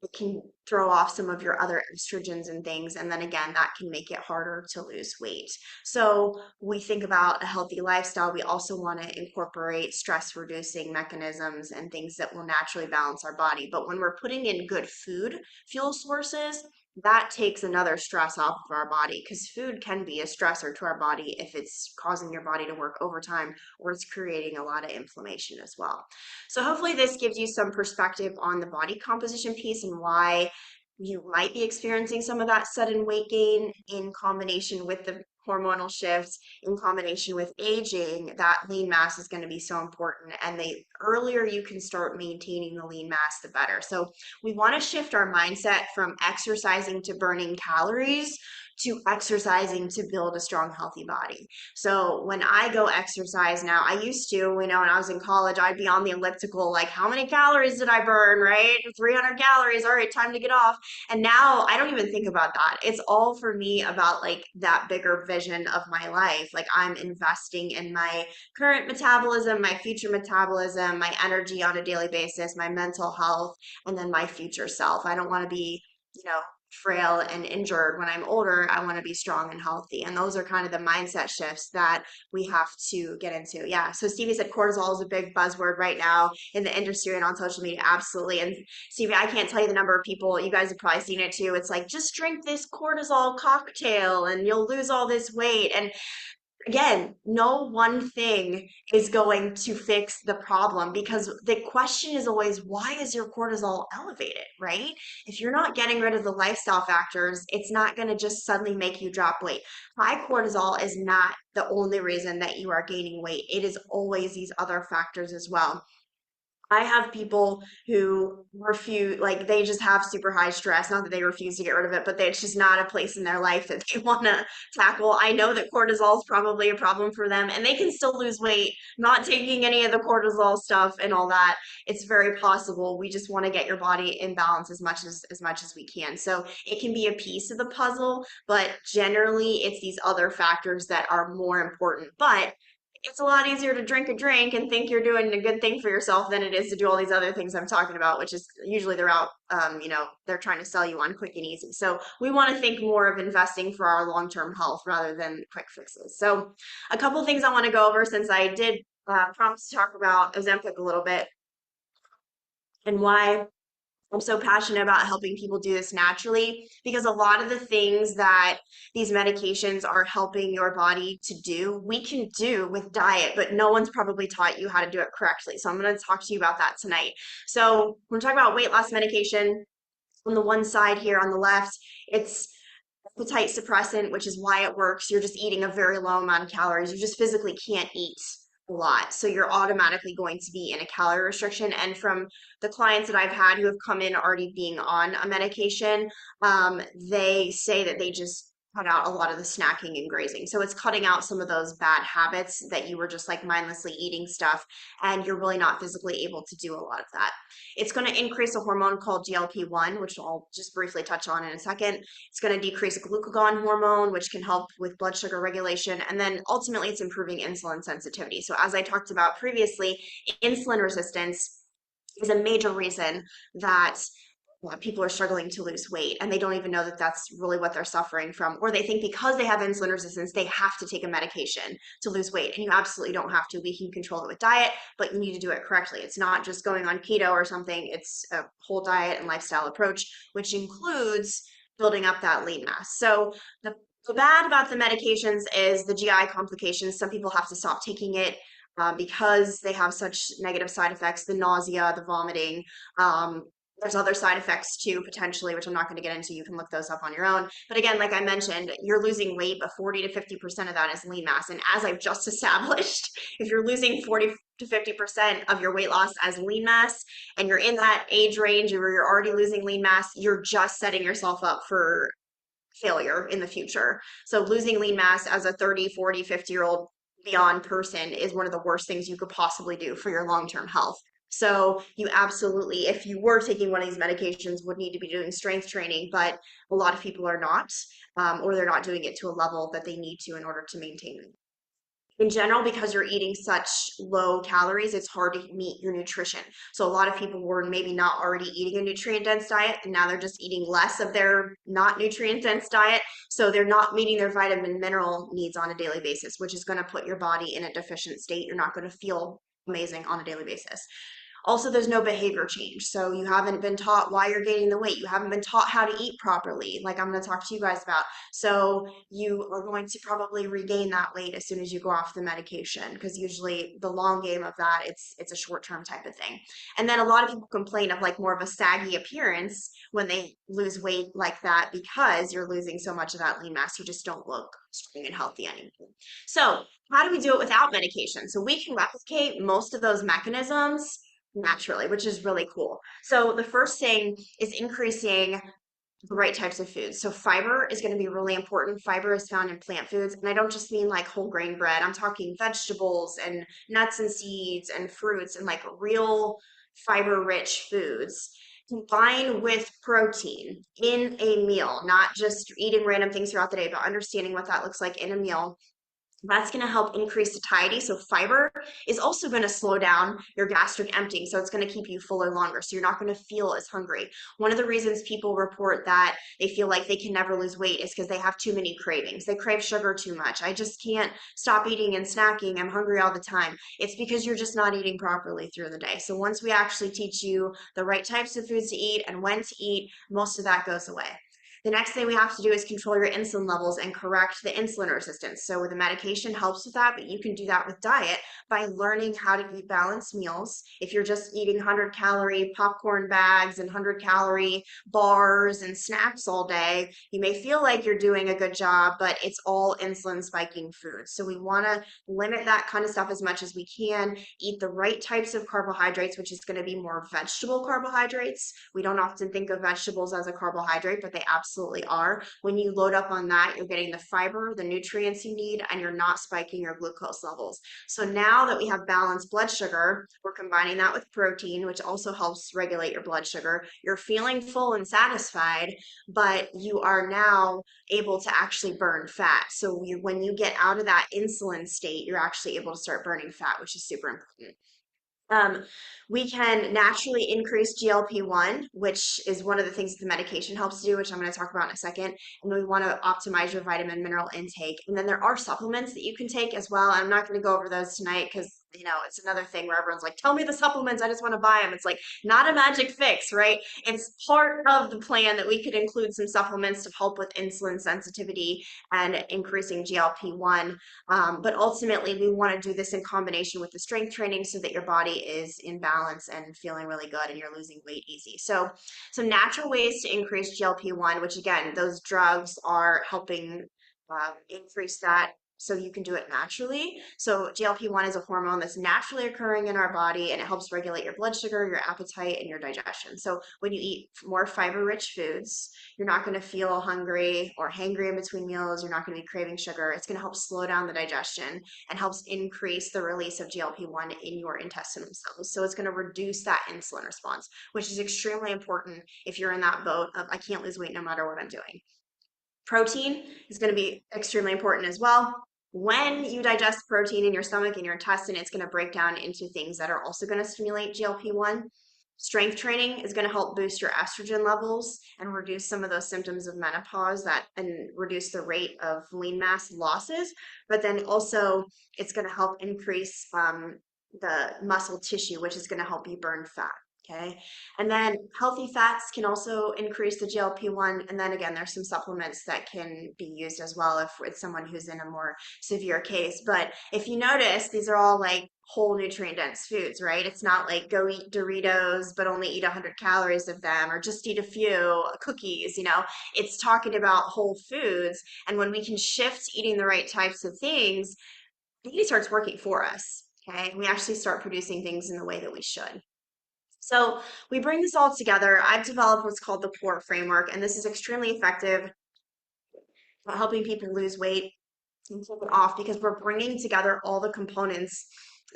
Speaker 1: it can throw off some of your other estrogens and things. And then again, that can make it harder to lose weight. So we think about a healthy lifestyle. We also want to incorporate stress reducing mechanisms and things that will naturally balance our body. But when we're putting in good food fuel sources, that takes another stress off of our body, because food can be a stressor to our body if it's causing your body to work overtime or it's creating a lot of inflammation as well. So hopefully this gives you some perspective on the body composition piece and why you might be experiencing some of that sudden weight gain in combination with the hormonal shifts, in combination with aging. That lean mass is going to be so important. And the earlier you can start maintaining the lean mass, the better. So we want to shift our mindset from exercising to burning calories to exercising to build a strong, healthy body. So when I go exercise now, I used to, when I was in college, I'd be on the elliptical, like, how many calories did I burn, right? 300 calories. All right, time to get off. And now I don't even think about that. It's all for me about like that bigger vision of my life. Like I'm investing in my current metabolism, my future metabolism, my energy on a daily basis, my mental health, and then my future self. I don't want to be, frail and injured when I'm older. I want to be strong and healthy. And those are kind of the mindset shifts that we have to get into. Yeah. So Stevie said cortisol is a big buzzword right now in the industry and on social media. Absolutely. And Stevie, I can't tell you the number of people, you guys have probably seen it too. It's like, just drink this cortisol cocktail and you'll lose all this weight. And again, no one thing is going to fix the problem, because the question is always, why is your cortisol elevated, right? If you're not getting rid of the lifestyle factors, it's not going to just suddenly make you drop weight. High cortisol is not the only reason that you are gaining weight. It is always these other factors as well. I have people who refuse, like they just have super high stress. Not that they refuse to get rid of it, but it's just not a place in their life that they want to tackle. I know that cortisol is probably a problem for them, and they can still lose weight not taking any of the cortisol stuff and all that. It's very possible. We just want to get your body in balance as much as we can. So it can be a piece of the puzzle, but generally it's these other factors that are more important. But it's a lot easier to drink a drink and think you're doing a good thing for yourself than it is to do all these other things I'm talking about, which is usually they're out, they're trying to sell you on quick and easy. So we want to think more of investing for our long-term health rather than quick fixes. So a couple things I want to go over since I did promise to talk about Ozempic a little bit and why I'm so passionate about helping people do this naturally because a lot of the things that these medications are helping your body to do, we can do with diet, but no one's probably taught you how to do it correctly. So I'm going to talk to you about that tonight. So we're talking about weight loss medication. On the one side here on the left, it's appetite suppressant, which is why it works. You're just eating a very low amount of calories. You just physically can't eat a lot. So you're automatically going to be in a calorie restriction. And from the clients that I've had who have come in already being on a medication, they say that they just cut out a lot of the snacking and grazing. So it's cutting out some of those bad habits that you were just like mindlessly eating stuff, and you're really not physically able to do a lot of that. It's going to increase a hormone called GLP-1, which I'll just briefly touch on in a second. It's going to decrease glucagon hormone, which can help with blood sugar regulation. And then ultimately, it's improving insulin sensitivity. So, as I talked about previously, insulin resistance is a major reason that people are struggling to lose weight and they don't even know that that's really what they're suffering from, or they think because they have insulin resistance they have to take a medication to lose weight, and you absolutely don't have to. We can control it with diet, but you need to do it correctly. It's not just going on keto or something. It's a whole diet and lifestyle approach, which includes building up that lean mass. So the bad about the medications is the GI complications. Some people have to stop taking it because they have such negative side effects, the nausea, the vomiting. There's other side effects too, potentially, which I'm not going to get into. You can look those up on your own. But again, like I mentioned, you're losing weight, but 40 to 50% of that is lean mass. And as I've just established, if you're losing 40 to 50% of your weight loss as lean mass, and you're in that age range where you're already losing lean mass, you're just setting yourself up for failure in the future. So losing lean mass as a 30, 40, 50-year-old beyond person is one of the worst things you could possibly do for your long-term health. So you absolutely, if you were taking one of these medications, would need to be doing strength training, but a lot of people are not, or they're not doing it to a level that they need to in order to maintain it. In general, because you're eating such low calories, it's hard to meet your nutrition. So a lot of people were maybe not already eating a nutrient dense diet, and now they're just eating less of their not nutrient dense diet. So they're not meeting their vitamin mineral needs on a daily basis, which is going to put your body in a deficient state. You're not going to feel amazing on a daily basis. Also, there's no behavior change. So you haven't been taught why you're gaining the weight. You haven't been taught how to eat properly, like I'm going to talk to you guys about. So you are going to probably regain that weight as soon as you go off the medication, because usually the long game of that, it's a short-term type of thing. And then a lot of people complain of like more of a saggy appearance when they lose weight like that because you're losing so much of that lean mass. You just don't look strong and healthy anymore. So how do we do it without medication? So we can replicate most of those mechanisms naturally, which is really cool. So the first thing is increasing the right types of foods. So fiber is going to be really important. Fiber is found in plant foods, and I don't just mean like whole grain bread. I'm talking vegetables and nuts and seeds and fruits and like real fiber rich foods combined with protein in a meal, not just eating random things throughout the day, but understanding what that looks like in a meal. That's going to help increase satiety. So fiber is also going to slow down your gastric emptying. So it's going to keep you fuller longer. So you're not going to feel as hungry. One of the reasons people report that they feel like they can never lose weight is because they have too many cravings. They crave sugar too much. I just can't stop eating and snacking. I'm hungry all the time. It's because you're just not eating properly through the day. So once we actually teach you the right types of foods to eat and when to eat, most of that goes away. The next thing we have to do is control your insulin levels and correct the insulin resistance. So the medication helps with that, but you can do that with diet by learning how to eat balanced meals. If you're just eating 100-calorie popcorn bags and 100-calorie bars and snacks all day, you may feel like you're doing a good job, but it's all insulin spiking food. So we want to limit that kind of stuff as much as we can. Eat the right types of carbohydrates, which is going to be more vegetable carbohydrates. We don't often think of vegetables as a carbohydrate, but they absolutely absolutely are. When you load up on that, you're getting the fiber, the nutrients you need, and you're not spiking your glucose levels. So now that we have balanced blood sugar, we're combining that with protein, which also helps regulate your blood sugar. You're feeling full and satisfied, but you are now able to actually burn fat. So when you get out of that insulin state, you're actually able to start burning fat, which is super important. Um, we can naturally increase GLP-1, which is one of the things the medication helps do, which I'm going to talk about in a second. And we want to optimize your vitamin mineral intake. And then there are supplements that you can take as well. I'm not going to go over those tonight because, it's another thing where everyone's like, tell me the supplements. I just want to buy them. It's like not a magic fix, right? It's part of the plan that we could include some supplements to help with insulin sensitivity and increasing GLP-1. But ultimately, we want to do this in combination with the strength training so that your body is in balance and feeling really good and you're losing weight easy. So, some natural ways to increase GLP-1, which again, those drugs are helping increase that so you can do it naturally. So GLP-1 is a hormone that's naturally occurring in our body and it helps regulate your blood sugar, your appetite, and your digestion. So when you eat more fiber-rich foods, you're not going to feel hungry or hangry in between meals. You're not going to be craving sugar. It's going to help slow down the digestion and helps increase the release of GLP-1 in your intestinal cells. So it's going to reduce that insulin response, which is extremely important if you're in that boat of I can't lose weight no matter what I'm doing. Protein is going to be extremely important as well. When you digest protein in your stomach and your intestine, it's going to break down into things that are also going to stimulate GLP-1. Strength training is going to help boost your estrogen levels and reduce some of those symptoms of menopause and reduce the rate of lean mass losses. But then also it's going to help increase the muscle tissue, which is going to help you burn fat. Okay. And then healthy fats can also increase the GLP-1. And then again, there's some supplements that can be used as well if it's someone who's in a more severe case. But if you notice, these are all like whole nutrient dense foods, right? It's not like go eat Doritos, but only eat 100 calories of them, or just eat a few cookies, It's talking about whole foods. And when we can shift eating the right types of things, it starts working for us. Okay. And we actually start producing things in the way that we should. So we bring this all together. I've developed what's called the core framework, and this is extremely effective at helping people lose weight and keep it off because we're bringing together all the components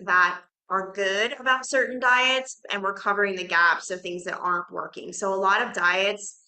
Speaker 1: that are good about certain diets and we're covering the gaps of things that aren't working. So a lot of diets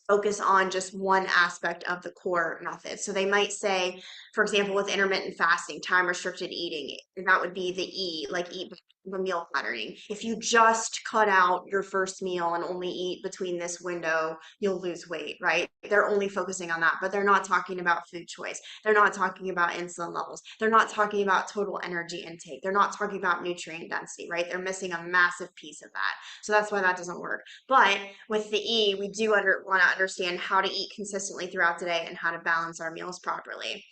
Speaker 1: focus on just one aspect of the core method. So they might say, for example, with intermittent fasting, time restricted eating, that would be the E, like eat the meal patterning. If you just cut out your first meal and only eat between this window, you'll lose weight, right? They're only focusing on that, but they're not talking about food choice. They're not talking about insulin levels. They're not talking about total energy intake. They're not talking about nutrient density, right? They're missing a massive piece of that. So that's why that doesn't work. But with the E, we do want to understand how to eat consistently throughout the day and how to balance our meals properly.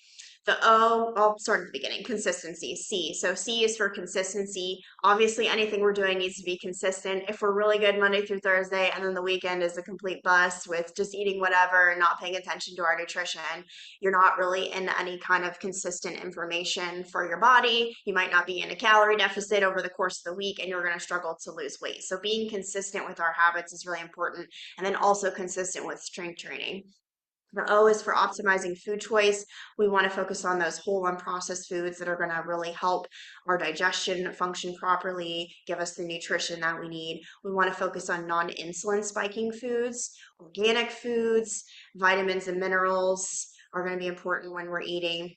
Speaker 1: The O, I'll start at the beginning, consistency, C. So C is for consistency. Obviously, anything we're doing needs to be consistent. If we're really good Monday through Thursday and then the weekend is a complete bust with just eating whatever and not paying attention to our nutrition, you're not really in any kind of consistent information for your body. You might not be in a calorie deficit over the course of the week and you're going to struggle to lose weight. So being consistent with our habits is really important. And then also consistent with strength training. The O is for optimizing food choice. We want to focus on those whole unprocessed foods that are going to really help our digestion function properly, give us the nutrition that we need. We want to focus on non-insulin spiking foods, organic foods, vitamins and minerals are going to be important when we're eating.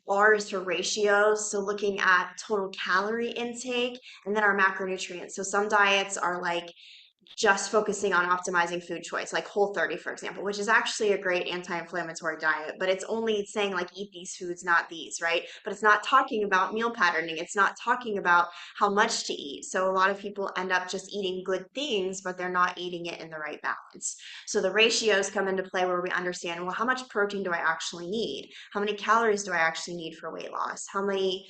Speaker 1: R is for ratios, so looking at total calorie intake and then our macronutrients. So some diets are like just focusing on optimizing food choice, like Whole30, for example, which is actually a great anti-inflammatory diet, but it's only saying like eat these foods, not these, right? But it's not talking about meal patterning. It's not talking about how much to eat. So a lot of people end up just eating good things, but they're not eating it in the right balance. So the ratios come into play where we understand, well, how much protein do I actually need? How many calories do I actually need for weight loss? How many,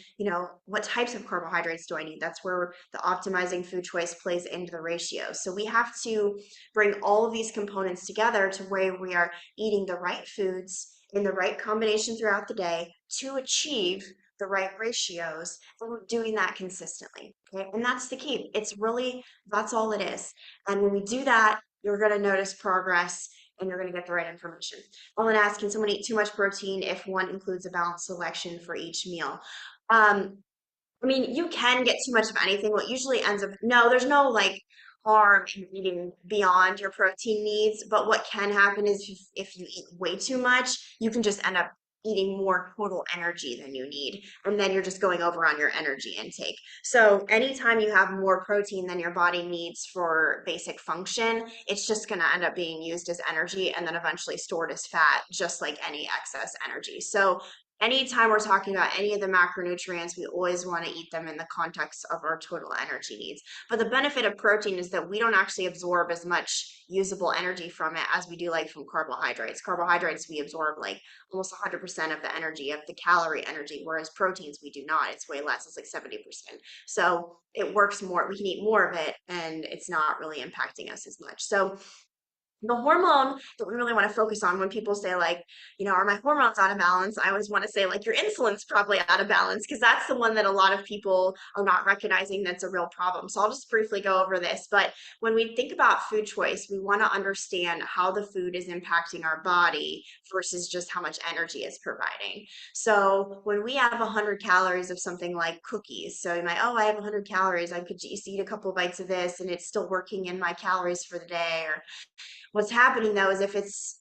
Speaker 1: what types of carbohydrates do I need? That's where the optimizing food choice plays into the ratio. So we have to bring all of these components together to where we are eating the right foods in the right combination throughout the day to achieve the right ratios, and we're doing that consistently. Okay, and that's the key. It's really, that's all it is. And when we do that, you're going to notice progress and you're going to get the right information. I'll then ask, can someone eat too much protein if one includes a balanced selection for each meal? Um, I mean, you can get too much of anything. What usually ends up, no, there's no like harm in eating beyond your protein needs. But what can happen is if you eat way too much, you can just end up eating more total energy than you need. And then you're just going over on your energy intake. So anytime you have more protein than your body needs for basic function, it's just going to end up being used as energy and then eventually stored as fat, just like any excess energy. So anytime we're talking about any of the macronutrients, we always want to eat them in the context of our total energy needs. But the benefit of protein is that we don't actually absorb as much usable energy from it as we do like from carbohydrates. Carbohydrates, we absorb like almost 100% of the energy, of the calorie energy, whereas proteins, we do not. It's way less, it's like 70%. So it works more, we can eat more of it and it's not really impacting us as much. So the hormone that we really want to focus on when people say like, are my hormones out of balance? I always want to say like your insulin's probably out of balance because that's the one that a lot of people are not recognizing that's a real problem. So I'll just briefly go over this. But when we think about food choice, we want to understand how the food is impacting our body versus just how much energy it's providing. So when we have 100 calories of something like cookies, so you might, oh, I have 100 calories. I could just eat a couple bites of this and it's still working in my calories for the day. Or what's happening though is if it's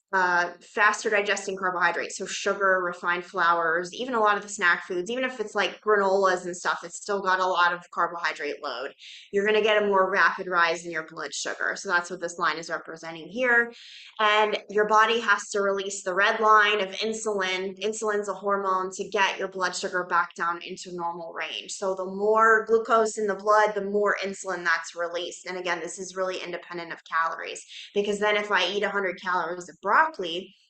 Speaker 1: faster digesting carbohydrates, so sugar, refined flours, even a lot of the snack foods, even if it's like granolas and stuff, it's still got a lot of carbohydrate load. You're going to get a more rapid rise in your blood sugar. So that's what this line is representing here. And your body has to release the red line of insulin. Insulin's a hormone to get your blood sugar back down into normal range. So the more glucose in the blood, the more insulin that's released. And again, this is really independent of calories because then if I eat 100 calories of broccoli,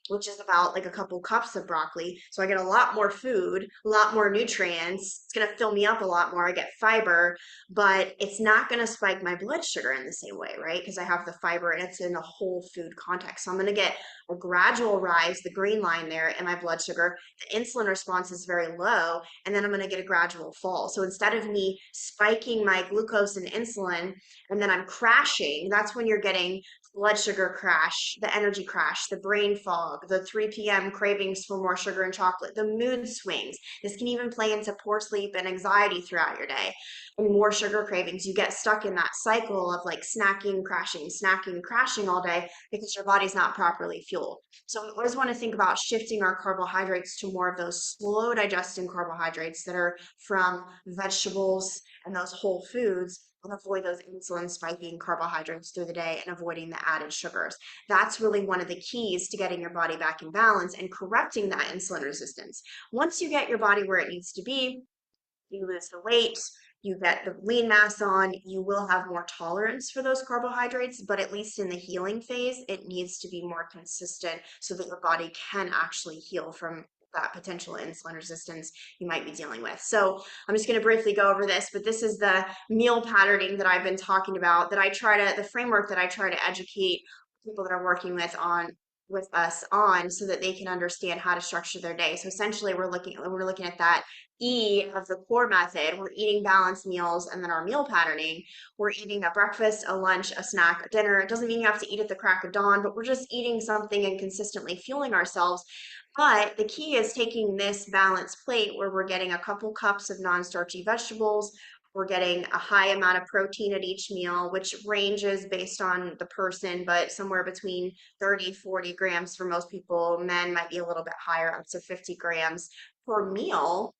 Speaker 1: which is about like a couple cups of broccoli, so I get a lot more food, a lot more nutrients. It's going to fill me up a lot more. I get fiber, but it's not going to spike my blood sugar in the same way, right? Because I have the fiber and it's in a whole food context. So I'm going to get a gradual rise, the green line there, in my blood sugar. The insulin response is very low, and then I'm going to get a gradual fall. So instead of me spiking my glucose and insulin and then I'm crashing, that's when you're getting blood sugar crash, the energy crash, the brain fog, the 3 p.m. cravings for more sugar and chocolate, the mood swings. This can even play into poor sleep and anxiety throughout your day. And more sugar cravings. You get stuck in that cycle of like snacking, crashing all day because your body's not properly fueled. So we always want to think about shifting our carbohydrates to more of those slow digesting carbohydrates that are from vegetables and those whole foods and avoid those insulin spiking carbohydrates through the day and avoiding the added sugars. That's really one of the keys to getting your body back in balance and correcting that insulin resistance. Once you get your body where it needs to be, you lose the weight, you get the lean mass on, you will have more tolerance for those carbohydrates, but at least in the healing phase, it needs to be more consistent so that your body can actually heal from that potential insulin resistance you might be dealing with. So I'm just going to briefly go over this, but this is the meal patterning that I've been talking about, the framework that I try to educate people that are working with us on so that they can understand how to structure their day. So essentially we're looking at that E of the core method. We're eating balanced meals, and then our meal patterning, we're eating a breakfast, a lunch, a snack, a dinner. It doesn't mean you have to eat at the crack of dawn, but we're just eating something and consistently fueling ourselves. But the key is taking this balanced plate where we're getting a couple cups of non-starchy vegetables, we're getting a high amount of protein at each meal, which ranges based on the person, but somewhere between 30, 40 grams for most people. Men might be a little bit higher, up to 50 grams per meal,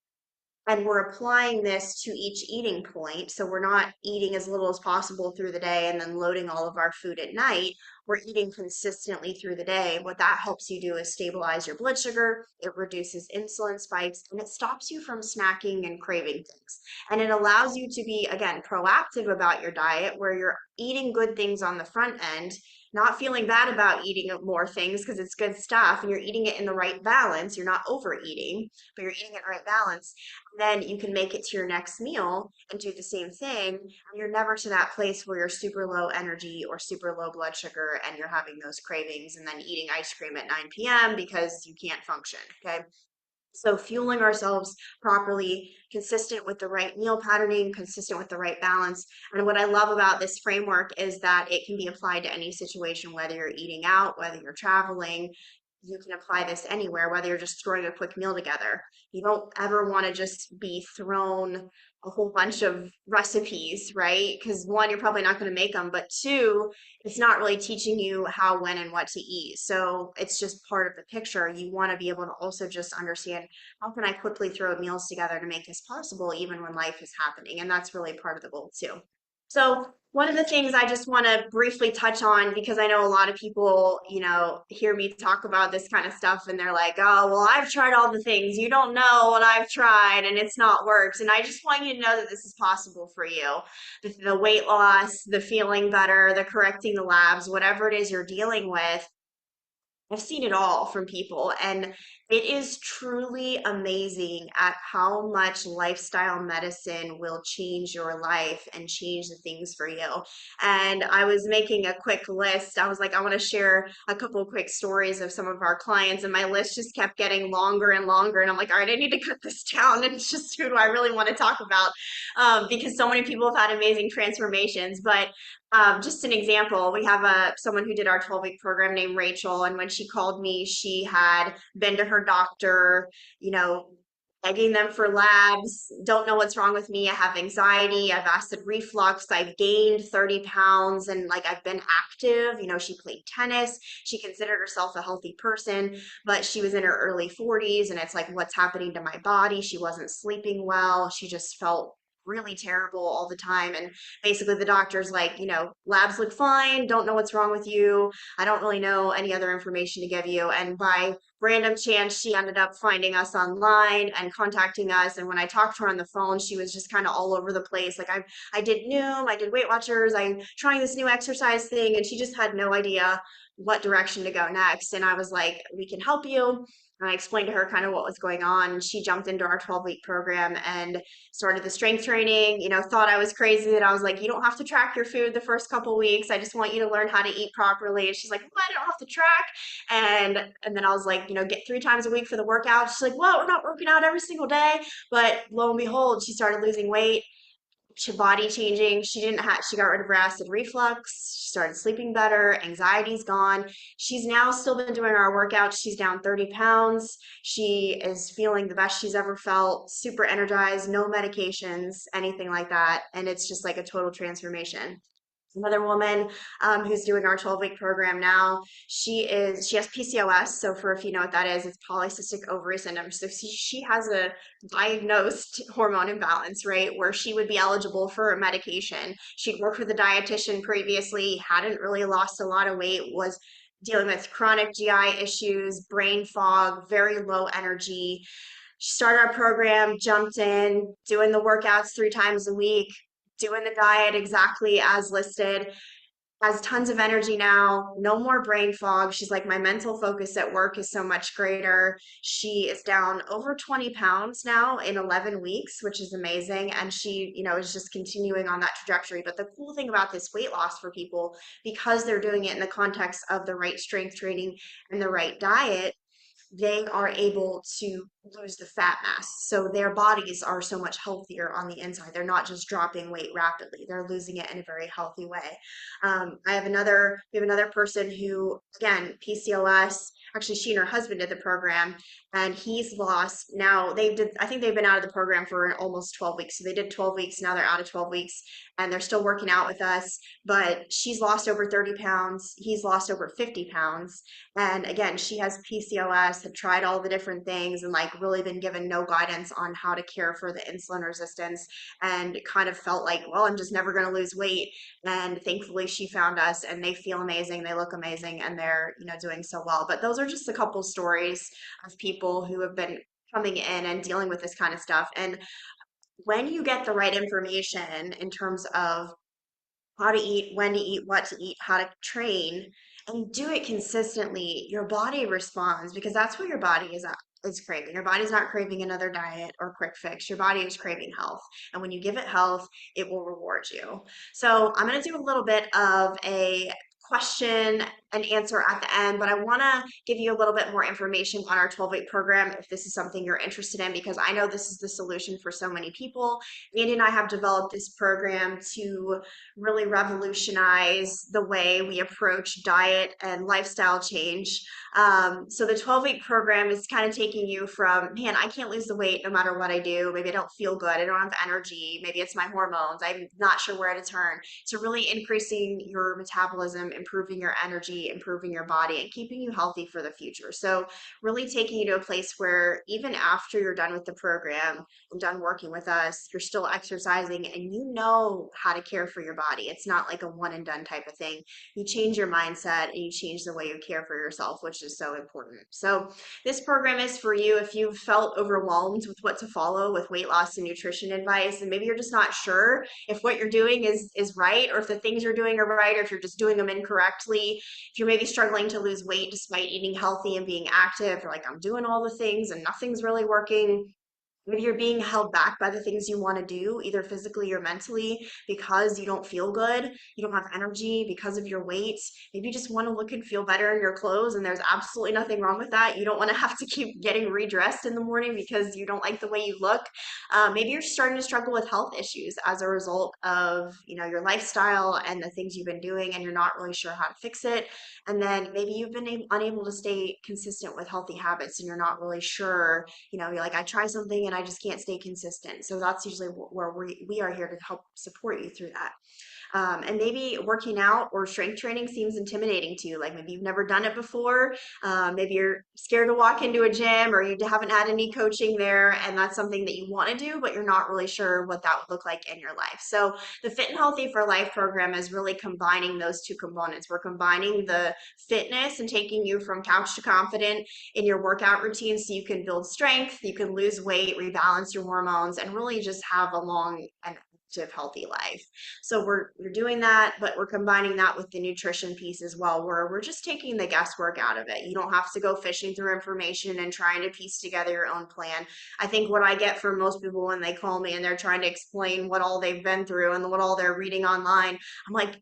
Speaker 1: and we're applying this to each eating point. So we're not eating as little as possible through the day and then loading all of our food at night. We're eating consistently through the day. What that helps you do is stabilize your blood sugar, it reduces insulin spikes, and it stops you from snacking and craving things. And it allows you to be, again, proactive about your diet where you're eating good things on the front end, not feeling bad about eating more things because it's good stuff and you're eating it in the right balance. You're not overeating, but you're eating it in the right balance. Then you can make it to your next meal and do the same thing. And you're never to that place where you're super low energy or super low blood sugar and you're having those cravings and then eating ice cream at 9 p.m. because you can't function. Okay. So fueling ourselves properly, consistent with the right meal patterning, consistent with the right balance. And what I love about this framework is that it can be applied to any situation, whether you're eating out, whether you're traveling. You can apply this anywhere, whether you're just throwing a quick meal together. You don't ever want to just be thrown a whole bunch of recipes, right? Because one, you're probably not going to make them, but two, it's not really teaching you how, when, and what to eat. So it's just part of the picture. You want to be able to also just understand how can I quickly throw meals together to make this possible, even when life is happening. And that's really part of the goal too. So one of the things I just want to briefly touch on, because I know a lot of people, hear me talk about this kind of stuff and they're like, oh, well, I've tried all the things. You don't know what I've tried and it's not worked. And I just want you to know that this is possible for you. The weight loss, the feeling better, the correcting the labs, whatever it is you're dealing with, I've seen it all from people, and it is truly amazing at how much lifestyle medicine will change your life and change the things for you. And I was making a quick list. I was like, I want to share a couple quick stories of some of our clients, and my list just kept getting longer and longer. And I'm like, all right, I need to cut this down and just who do I really want to talk about? Because so many people have had amazing transformations. But just an example, we have someone who did our 12-week program named Rachel, and when she called me, she had been to her doctor, you know, begging them for labs, don't know what's wrong with me. I have anxiety, I have acid reflux, I've gained 30 pounds, and like I've been active. She played tennis. She considered herself a healthy person, but she was in her early 40s, and it's like, what's happening to my body? She wasn't sleeping well. She just felt really terrible all the time. And basically the doctor's like, labs look fine, don't know what's wrong with you. I don't really know any other information to give you. And by random chance, she ended up finding us online and contacting us. And when I talked to her on the phone, she was just kind of all over the place. Like I did Noom, I did Weight Watchers, I'm trying this new exercise thing, and she just had no idea what direction to go next. And I was like, we can help you. And I explained to her kind of what was going on. She jumped into our 12-week program and started the strength training, thought I was crazy that I was like, you don't have to track your food the first couple weeks. I just want you to learn how to eat properly. And she's like, what? I don't have to track. And then I was like, get 3 times a week for the workout. She's like, well, we're not working out every single day. But lo and behold, she started losing weight, body changing. She got rid of her acid reflux. She started sleeping better. Anxiety's gone. She's now still been doing our workouts. She's down 30 pounds. She is feeling the best she's ever felt, super energized, no medications, anything like that. And it's just like a total transformation. Another woman who's doing our 12-week program now, she has PCOS. So for if you know what that is, it's polycystic ovary syndrome. So she has a diagnosed hormone imbalance, right? Where she would be eligible for a medication. She'd worked with a dietitian previously, hadn't really lost a lot of weight, was dealing with chronic GI issues, brain fog, very low energy. She started our program, jumped in, doing the workouts 3 times a week, doing the diet exactly as listed, has tons of energy now, no more brain fog. She's like, my mental focus at work is so much greater. She is down over 20 pounds now in 11 weeks, which is amazing. And she, is just continuing on that trajectory. But the cool thing about this weight loss for people, because they're doing it in the context of the right strength training and the right diet, they are able to lose the fat mass. So their bodies are so much healthier on the inside. They're not just dropping weight rapidly. They're losing it in a very healthy way. We have another person who, again, PCOS, actually she and her husband did the program, and he's lost now. I think they've been out of the program for almost 12 weeks. So they did 12 weeks. Now they're out of 12 weeks and they're still working out with us, but she's lost over 30 pounds. He's lost over 50 pounds. And again, she has PCOS, had tried all the different things and like really been given no guidance on how to care for the insulin resistance, and kind of felt like, well, I'm just never going to lose weight. And thankfully she found us, and they feel amazing. They look amazing, and they're, doing so well. But those are just a couple stories of people who have been coming in and dealing with this kind of stuff. And when you get the right information in terms of how to eat, when to eat, what to eat, how to train, and do it consistently, your body responds, because that's what your body is craving. Your body's not craving another diet or quick fix. Your body is craving health. And when you give it health, it will reward you. So I'm going to do a little bit of a question an answer at the end, but I want to give you a little bit more information on our 12-week program if this is something you're interested in, because I know this is the solution for so many people. Andy and I have developed this program to really revolutionize the way we approach diet and lifestyle change. So the 12-week program is kind of taking you from, man, I can't lose the weight no matter what I do. Maybe I don't feel good. I don't have energy. Maybe it's my hormones. I'm not sure where to turn. So really increasing your metabolism, improving your energy, improving your body, and keeping you healthy for the future. So really taking you to a place where even after you're done with the program and done working with us, you're still exercising and you know how to care for your body. It's not like a one and done type of thing. You change your mindset and you change the way you care for yourself, which is so important. So this program is for you if you've felt overwhelmed with what to follow with weight loss and nutrition advice, and maybe you're just not sure if what you're doing is right, or if the things you're doing are right, or if you're just doing them incorrectly. If you're maybe struggling to lose weight despite eating healthy and being active, you're like, I'm doing all the things and nothing's really working. Maybe you're being held back by the things you want to do, either physically or mentally, because you don't feel good, you don't have energy because of your weight. Maybe you just want to look and feel better in your clothes, and there's absolutely nothing wrong with that. You don't want to have to keep getting redressed in the morning because you don't like the way you look. Maybe you're starting to struggle with health issues as a result of, your lifestyle and the things you've been doing, and you're not really sure how to fix it. And then maybe you've been unable to stay consistent with healthy habits, and you're not really sure. You're like, I try something and I just can't stay consistent. So that's usually where we are here to help support you through that. And maybe working out or strength training seems intimidating to you. Like maybe you've never done it before. Maybe you're scared to walk into a gym, or you haven't had any coaching there, and that's something that you want to do, but you're not really sure what that would look like in your life. So the Fit and Healthy for Life program is really combining those two components. We're combining the fitness and taking you from couch to confident in your workout routine so you can build strength, you can lose weight, rebalance your hormones, and really just have a long and active, healthy life. So we're doing that, but we're combining that with the nutrition piece as well, where we're just taking the guesswork out of it. You don't have to go fishing through information and trying to piece together your own plan. I think what I get from most people when they call me and they're trying to explain what all they've been through and what all they're reading online, I'm like,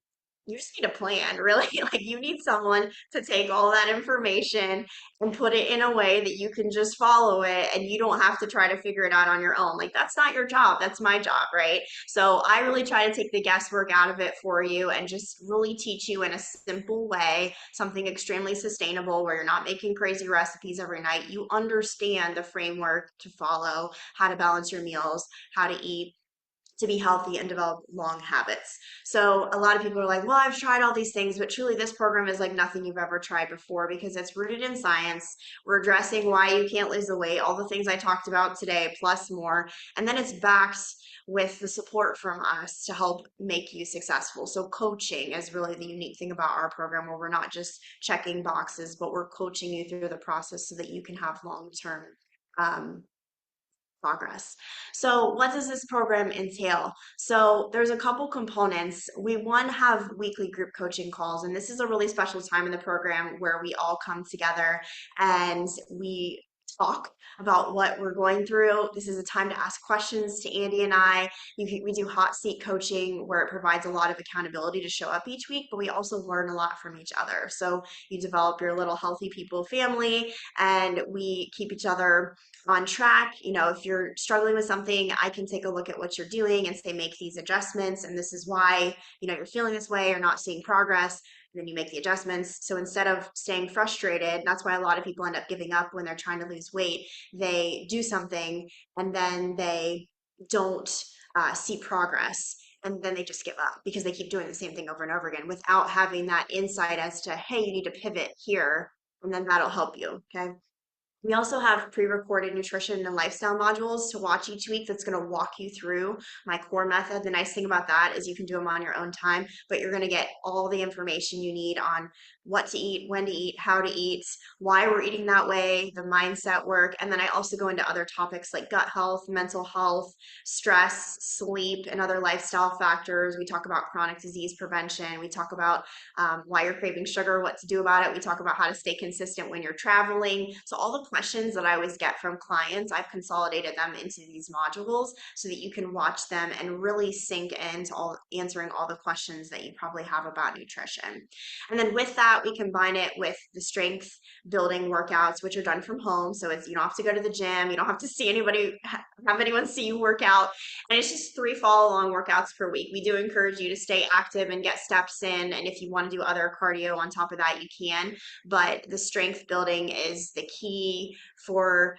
Speaker 1: you just need a plan, really. Like you need someone to take all that information and put it in a way that you can just follow it and you don't have to try to figure it out on your own. Like that's not your job, that's my job, right? So I really try to take the guesswork out of it for you and just really teach you in a simple way, something extremely sustainable where you're not making crazy recipes every night. You understand the framework to follow, how to balance your meals, how to eat to be healthy and develop long habits. So a lot of people are like, well, I've tried all these things, but truly this program is like nothing you've ever tried before because it's rooted in science. We're addressing why you can't lose the weight, all the things I talked about today, plus more. And then it's backed with the support from us to help make you successful. So coaching is really the unique thing about our program, where we're not just checking boxes, but we're coaching you through the process so that you can have long-term um, progress. So what does this program entail? So there's a couple components. We have weekly group coaching calls, and this is a really special time in the program where we all come together and we talk about what we're going through. This is a time to ask questions to Andy and I. We do hot seat coaching where it provides a lot of accountability to show up each week, but we also learn a lot from each other. So you develop your little healthy people family, and we keep each other on track. If you're struggling with something, I can take a look at what you're doing and say, make these adjustments. And this is why, you're feeling this way or not seeing progress. And then you make the adjustments. So instead of staying frustrated, that's why a lot of people end up giving up when they're trying to lose weight. They do something and then they don't see progress. And then they just give up because they keep doing the same thing over and over again without having that insight as to, hey, you need to pivot here. And then that'll help you. Okay. We also have pre-recorded nutrition and lifestyle modules to watch each week that's going to walk you through my core method. The nice thing about that is you can do them on your own time, but you're going to get all the information you need on what to eat, when to eat, how to eat, why we're eating that way, the mindset work. And then I also go into other topics like gut health, mental health, stress, sleep, and other lifestyle factors. We talk about chronic disease prevention. We talk about why you're craving sugar, what to do about it. We talk about how to stay consistent when you're traveling. So all the questions that I always get from clients, I've consolidated them into these modules so that you can watch them and really sink into all answering all the questions that you probably have about nutrition. And then with that, we combine it with the strength building workouts, which are done from home. So it's, you don't have to go to the gym, you don't have to see anybody, have anyone see you work out. And it's just 3 follow along workouts per week. We do encourage you to stay active and get steps in. And if you want to do other cardio on top of that, you can. But the strength building is the key for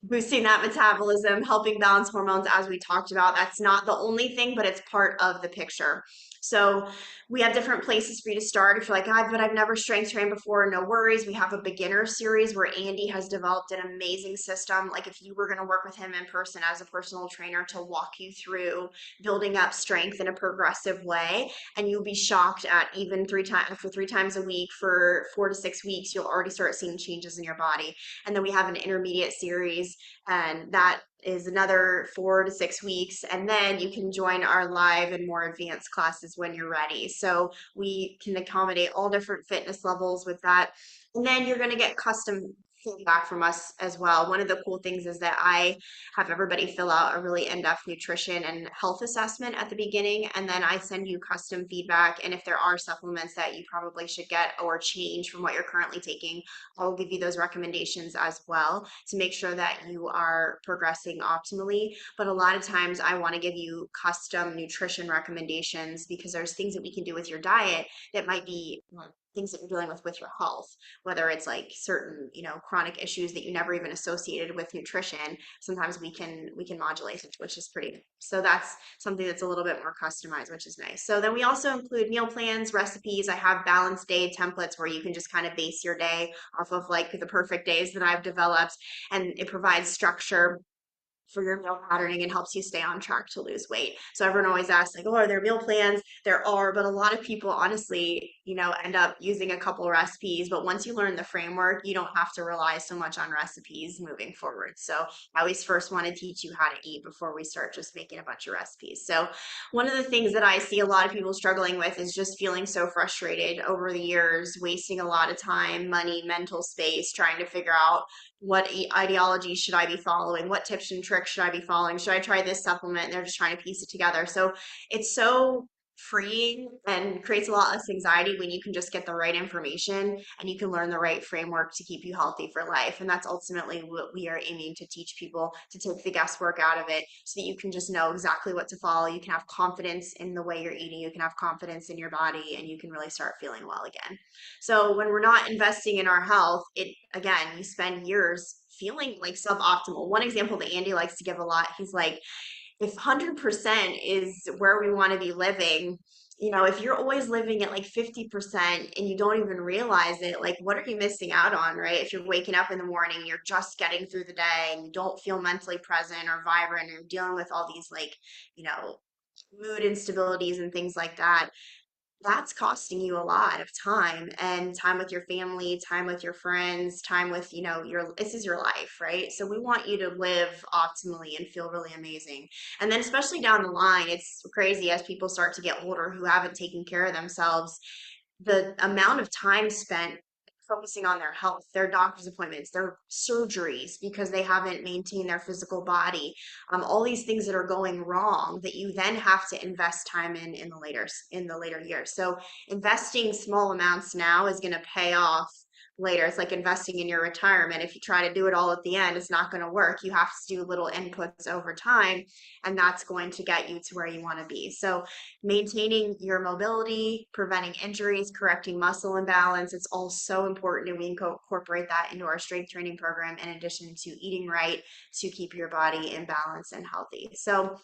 Speaker 1: boosting that metabolism, helping balance hormones, as we talked about. That's not the only thing, but it's part of the picture. So we have different places for you to start. If you're like, but I've never strength trained before, no worries. We have a beginner series where Andy has developed an amazing system. Like if you were going to work with him in person as a personal trainer to walk you through building up strength in a progressive way, and you'll be shocked at even 3 times a week for 4 to 6 weeks, you'll already start seeing changes in your body. And then we have an intermediate series, and that is another 4 to 6 weeks. And then you can join our live and more advanced classes when you're ready. So we can accommodate all different fitness levels with that. And then you're going to get custom feedback from us as well. One of the cool things is that I have everybody fill out a really in-depth nutrition and health assessment at the beginning, and then I send you custom feedback. And if there are supplements that you probably should get or change from what you're currently taking, I'll give you those recommendations as well to make sure that you are progressing optimally. But a lot of times I want to give you custom nutrition recommendations because there's things that we can do with your diet that might be things that you're dealing with your health, whether it's like certain, chronic issues that you never even associated with nutrition. Sometimes we can modulate it, which is pretty. So that's something that's a little bit more customized, which is nice. So then we also include meal plans, recipes. I have balanced day templates where you can just kind of base your day off of like the perfect days that I've developed, and it provides structure for your meal patterning and helps you stay on track to lose weight. So everyone always asks like, oh, are there meal plans? There are, but a lot of people honestly, end up using a couple recipes. But once you learn the framework, you don't have to rely so much on recipes moving forward. So I always first want to teach you how to eat before we start just making a bunch of recipes. So one of the things that I see a lot of people struggling with is just feeling so frustrated over the years, wasting a lot of time, money, mental space, trying to figure out what ideology should I be following? What tips and tricks should I be following? Should I try this supplement? And they're just trying to piece it together. So it's so freeing and creates a lot less anxiety when you can just get the right information and you can learn the right framework to keep you healthy for life. And that's ultimately what we are aiming to teach people, to take the guesswork out of it so that you can just know exactly what to follow. You can have confidence in the way you're eating, you can have confidence in your body, and you can really start feeling well again. So when we're not investing in our health, it again, you spend years feeling like suboptimal. One example that Andy likes to give a lot, he's like, if 100% is where we want to be living, if you're always living at like 50% and you don't even realize it, like what are you missing out on, right? If you're waking up in the morning, you're just getting through the day and you don't feel mentally present or vibrant, or you're dealing with all these like, mood instabilities and things like that, that's costing you a lot of time, and time with your family, time with your friends, time with, this is your life, right? So we want you to live optimally and feel really amazing. And then especially down the line, it's crazy as people start to get older who haven't taken care of themselves, the amount of time spent focusing on their health, their doctor's appointments, their surgeries because they haven't maintained their physical body, all these things that are going wrong that you then have to invest time in the later years. So investing small amounts now is going to pay off later. It's like investing in your retirement. If you try to do it all at the end, it's not going to work. You have to do little inputs over time, and that's going to get you to where you want to be. So maintaining your mobility, preventing injuries, correcting muscle imbalance, it's all so important, and we incorporate that into our strength training program in addition to eating right to keep your body in balance and healthy. So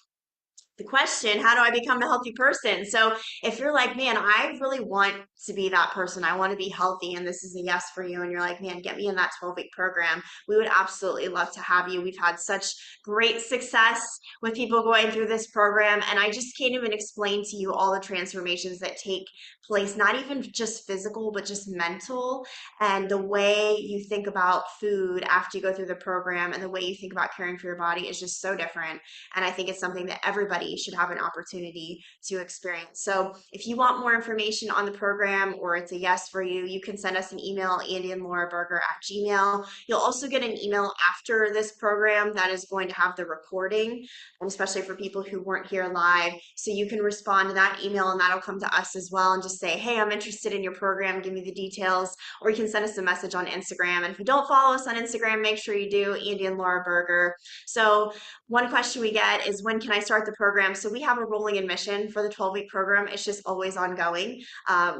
Speaker 1: the question, how do I become a healthy person? So if you're like, man, I really want to be that person, I want to be healthy, and this is a yes for you, and you're like, man, get me in that 12-week program, we would absolutely love to have you. We've had such great success with people going through this program, and I just can't even explain to you all the transformations that take place, not even just physical, but just mental, and the way you think about food after you go through the program and the way you think about caring for your body is just so different. And I think it's something that everybody everybody should have an opportunity to experience. So if you want more information on the program or it's a yes for you, you can send us an email, andyandlauraberger@gmail. You'll also get an email after this program that is going to have the recording, and especially for people who weren't here live. So you can respond to that email and that'll come to us as well and just say, hey, I'm interested in your program, give me the details. Or you can send us a message on Instagram. And if you don't follow us on Instagram, make sure you do, Andy and Laura Berger. So one question we get is, when can I start the program? So we have a rolling admission for the 12-week program. It's just always ongoing.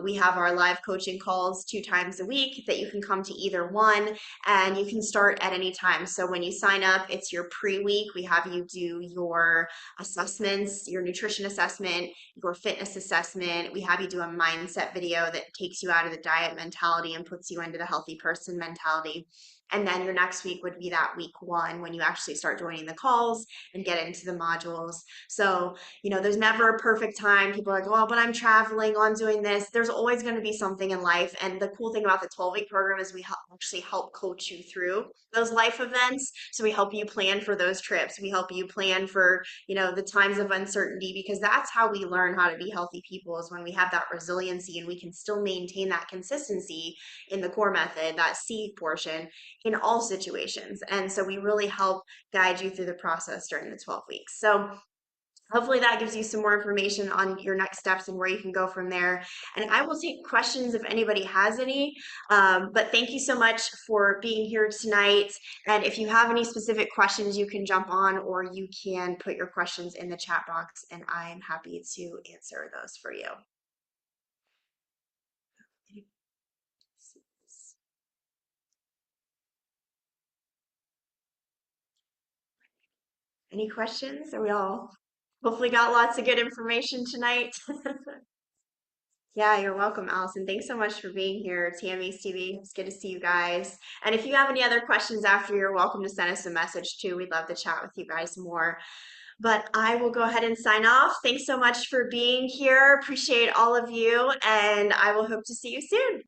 Speaker 1: We have our live coaching calls 2 times a week that you can come to either one, and you can start at any time. So when you sign up, it's your pre-week. We have you do your assessments, your nutrition assessment, your fitness assessment. We have you do a mindset video that takes you out of the diet mentality and puts you into the healthy person mentality. And then your next week would be that week 1 when you actually start joining the calls and get into the modules. So, there's never a perfect time. People are like, well, but I'm traveling, I'm doing this. There's always going to be something in life. And the cool thing about the 12-week program is we actually help coach you through those life events. So we help you plan for those trips. We help you plan for, the times of uncertainty, because that's how we learn how to be healthy people, is when we have that resiliency and we can still maintain that consistency in the core method, that C portion, in all situations. And so we really help guide you through the process during the 12 weeks. So hopefully that gives you some more information on your next steps and where you can go from there. And I will take questions if anybody has any. But thank you so much for being here tonight. And if you have any specific questions, you can jump on or you can put your questions in the chat box, and I am happy to answer those for you. Any questions? Are we all hopefully got lots of good information tonight? Yeah, you're welcome, Allison. Thanks so much for being here. Tammy, Stevie, it's good to see you guys. And if you have any other questions after, you're welcome to send us a message too. We'd love to chat with you guys more. But I will go ahead and sign off. Thanks so much for being here. Appreciate all of you, and I will hope to see you soon.